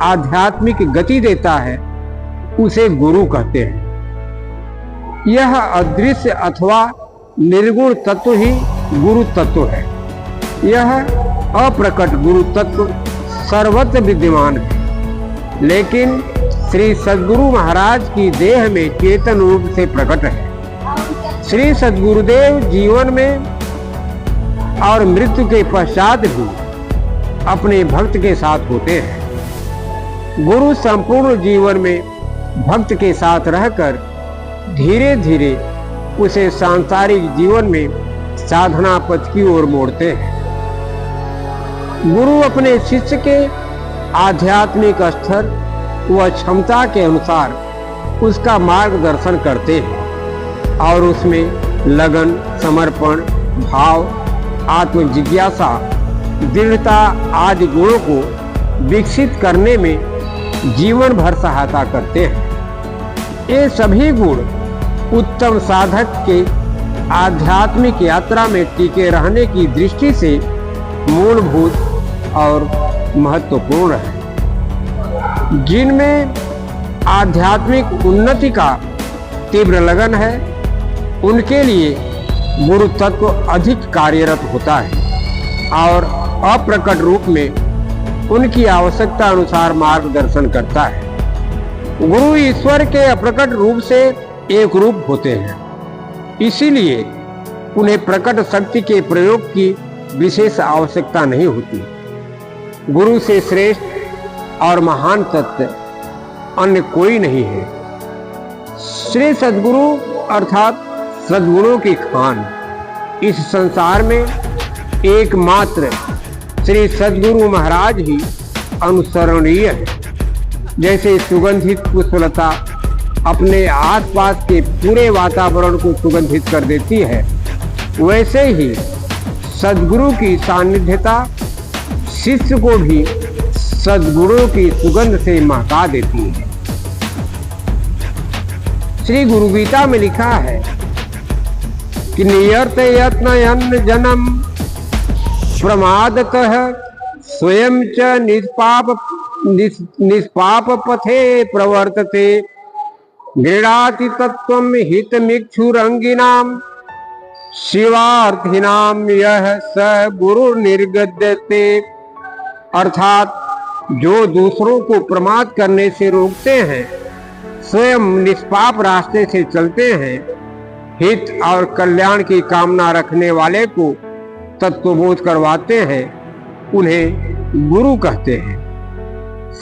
आध्यात्मिक गति देता है उसे गुरु कहते हैं। यह अदृश्य अथवा निर्गुण तत्व ही गुरु तत्व है। यह अप्रकट गुरु तत्व सर्वत्र विद्यमान है, लेकिन श्री सद्गुरु महाराज की देह में चेतन रूप से प्रकट है। श्री सद्गुरुदेव जीवन में और मृत्यु के पश्चात भी अपने भक्त के साथ होते हैं। गुरु संपूर्ण जीवन में भक्त के साथ रहकर धीरे धीरे उसे सांसारिक जीवन में साधना पथ की ओर मोड़ते हैं। गुरु अपने शिष्य के आध्यात्मिक स्तर व क्षमता के अनुसार उसका मार्गदर्शन करते हैं और उसमें लगन, समर्पण, भाव, आत्मजिज्ञासा, दृढ़ता आदि गुणों को विकसित करने में जीवन भर सहायता करते हैं। ये सभी गुण उत्तम साधक के आध्यात्मिक यात्रा में टिके रहने की दृष्टि से मूलभूत और महत्वपूर्ण है। जिनमें आध्यात्मिक उन्नति का तीव्र लगन है उनके लिए गुरु तत्व अधिक कार्यरत होता है और अप्रकट रूप में उनकी आवश्यकता अनुसार मार्गदर्शन करता है। गुरु ईश्वर के अप्रकट रूप से एक रूप होते हैं, इसीलिए उन्हें प्रकट शक्ति के प्रयोग की विशेष आवश्यकता नहीं होती। गुरु से श्रेष्ठ और महान तत्व अन्य कोई नहीं है। श्री सद्गुरु अर्थात सद्गुणों की खान इस संसार में एकमात्र श्री सद्गुरु महाराज ही अनुसरणीय है। जैसे सुगंधित पुष्पलता अपने आसपास के पूरे वातावरण को सुगंधित कर देती है, वैसे ही सद्गुरु की सानिध्यता शिष्य को भी सद्गुणों की सुगंध से महका देती है। श्री गुरु गीता में लिखा है कि नियत यत्न जन्म प्रमादतः स्वयं च निष्पाप पथे प्रवर्तते गृणाति तत्त्वं हितमिक्षुरंगिनाम शिवार्थिनाम यह स गुरु निर्गद्यते। अर्थात जो दूसरों को प्रमाद करने से रोकते हैं, स्वयं निष्पाप रास्ते से चलते हैं, हित और कल्याण की कामना रखने वाले को तत्वबोध करवाते हैं, उन्हें गुरु कहते हैं।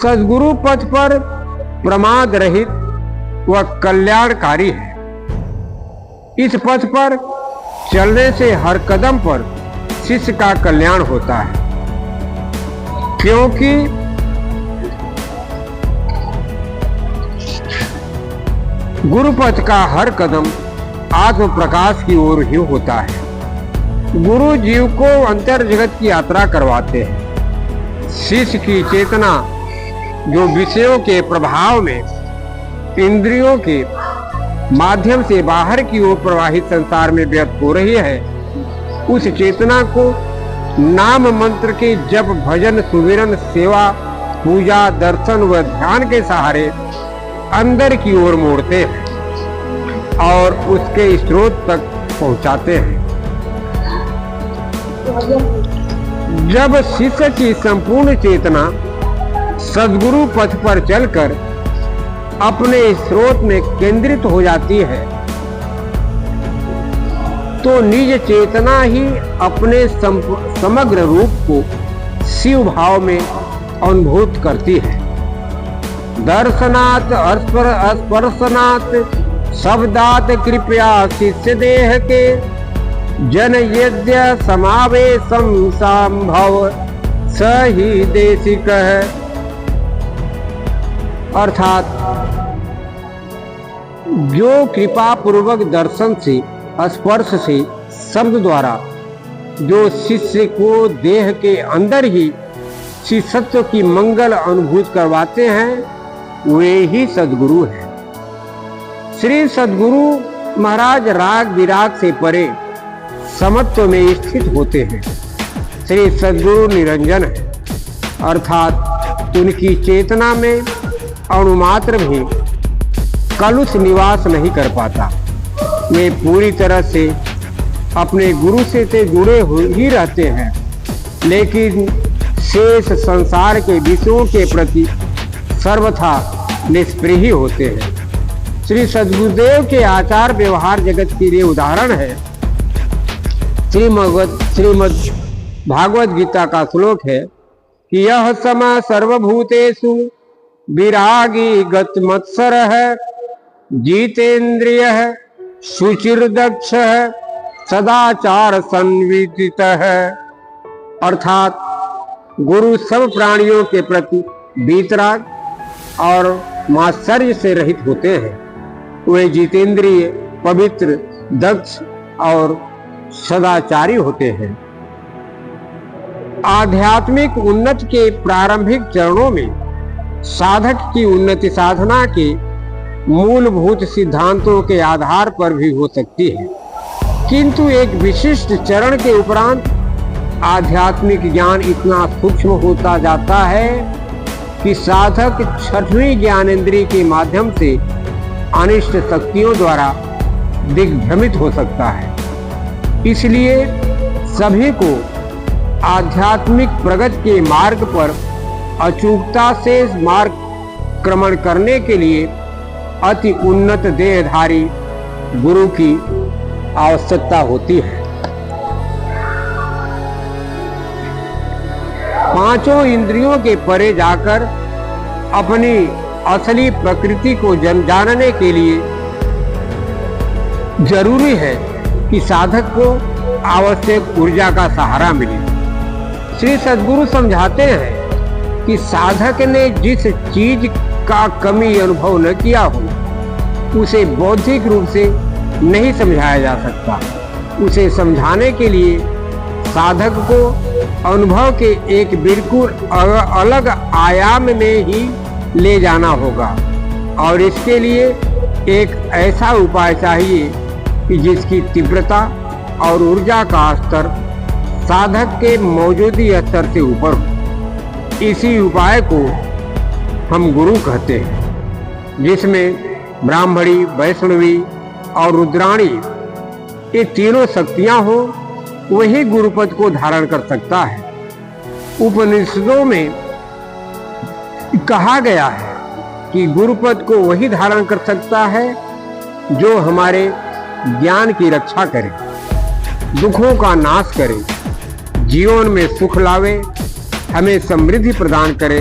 सद्गुरु पथ पर प्रमाद रहित व कल्याणकारी है। इस पथ पर चलने से हर कदम पर शिष्य का कल्याण होता है, क्योंकि गुरु पथ का हर कदम आत्म प्रकाश की ओर ही होता है। गुरु जीव को अंतर जगत की यात्रा करवाते हैं। शिष्य की चेतना जो विषयों के प्रभाव में इंद्रियों के माध्यम से बाहर की ओर प्रवाहित संसार में व्यक्त हो रही है, उस चेतना को नाम मंत्र के जप, भजन, सुमिरन, सेवा, पूजा, दर्शन व ध्यान के सहारे अंदर की ओर मोड़ते हैं और उसके स्रोत तक पहुंचाते हैं। जब शिष्य की संपूर्ण चेतना सद्गुरु पथ पर चलकर अपने स्रोत में केंद्रित हो जाती है, तो निज चेतना ही अपने समग्र रूप को शिव भाव में अनुभूत करती है। दर्शनात् स्पर्शनात् शब्दात् कृपया शिष्य देह के जन यज्ञ समावेशम संभव सही देशिक है। अर्थात जो कृपा पूर्वक दर्शन से, स्पर्श से, शब्द द्वारा जो शिष्य को देह के अंदर ही शिष्यत्व की मंगल अनुभूत करवाते हैं, वे ही सद्गुरु हैं। श्री सद्गुरु महाराज राग विराग से परे समत्व में स्थित होते हैं। श्री सद्गुरु निरंजन है, अर्थात उनकी चेतना में अणुमात्र भी कलुष निवास नहीं कर पाता। वे पूरी तरह से अपने गुरु से जुड़े ही रहते हैं, लेकिन शेष संसार के विषयों के प्रति सर्वथा निष्प्रिय होते हैं। श्री सद्गुरुदेव के आचार व्यवहार जगत के लिए उदाहरण है। श्रीमद् भागवत गीता का श्लोक है कि यह सम सर्वभूतेषु विरागी गतमत्सरः जितेन्द्रियः शुचिर्दक्षः सदाचार संविदितः। अर्थात गुरु सब प्राणियों के प्रति वीतराग और मात्सर्य से रहित होते हैं। वे जितेंद्रिय, पवित्र, दक्ष और सदाचारी होते हैं। आध्यात्मिक उन्नति के प्रारंभिक चरणों में साधक की उन्नति साधना के मूलभूत सिद्धांतों के आधार पर भी हो सकती है, किंतु एक विशिष्ट चरण के उपरांत आध्यात्मिक ज्ञान इतना सूक्ष्म होता जाता है कि साधक छठवीं ज्ञानेंद्रिय के माध्यम से अनिष्ट शक्तियों द्वारा दिग्भ्रमित हो सकता है। इसलिए सभी को आध्यात्मिक प्रगति के मार्ग पर अचूकता से मार्ग क्रमण करने के लिए अति उन्नत देहधारी गुरु की आवश्यकता होती है। पांचों इंद्रियों के परे जाकर अपनी असली प्रकृति को जानने के लिए जरूरी है कि साधक को आवश्यक ऊर्जा का सहारा मिले। श्री सद्गुरु समझाते हैं कि साधक ने जिस चीज का कमी अनुभव न किया हो उसे बौद्धिक रूप से नहीं समझाया जा सकता। उसे समझाने के लिए साधक को अनुभव के एक बिल्कुल अलग आयाम में ही ले जाना होगा, और इसके लिए एक ऐसा उपाय चाहिए कि जिसकी तीव्रता और ऊर्जा का स्तर साधक के मौजूदी स्तर से ऊपर हो। इसी उपाय को हम गुरु कहते हैं, जिसमें ब्राह्मणी, वैष्णवी और रुद्राणी ये तीनों शक्तियां हो, वही गुरुपद को धारण कर सकता है। उपनिषदों में कहा गया है कि गुरुपद को वही धारण कर सकता है जो हमारे ज्ञान की रक्षा करे, दुखों का नाश करे, जीवन में सुख लावे, हमें समृद्धि प्रदान करे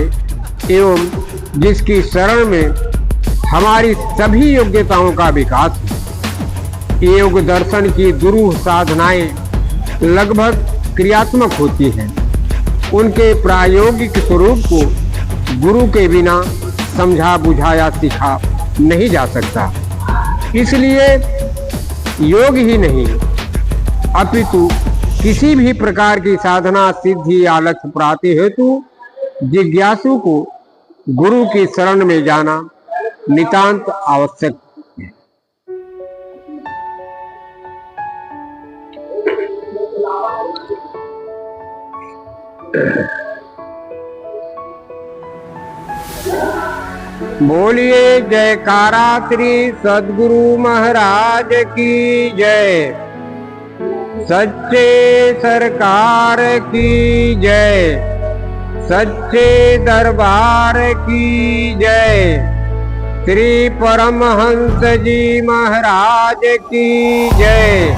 एवं जिसकी शरण में हमारी सभी योग्यताओं का विकास हो। योग दर्शन की दुरूह साधनाएं लगभग क्रियात्मक होती हैं। उनके प्रायोगिक स्वरूप को गुरु के बिना समझा बुझाया सिखा नहीं जा सकता। इसलिए योग ही नहीं अपितु किसी भी प्रकार की साधना सिद्धि या लक्ष्य प्राप्ति हेतु जिज्ञासु को गुरु की शरण में जाना नितांत आवश्यक है। बोलिए जयकारा श्री सद्गुरु महाराज की जय, सच्चे सरकार की जय, सच्चे दरबार की जय, श्री परमहंस जी महाराज की जय,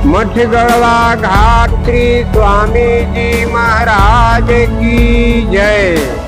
मठगढ़वा घाट श्री स्वामी जी महाराज की जय।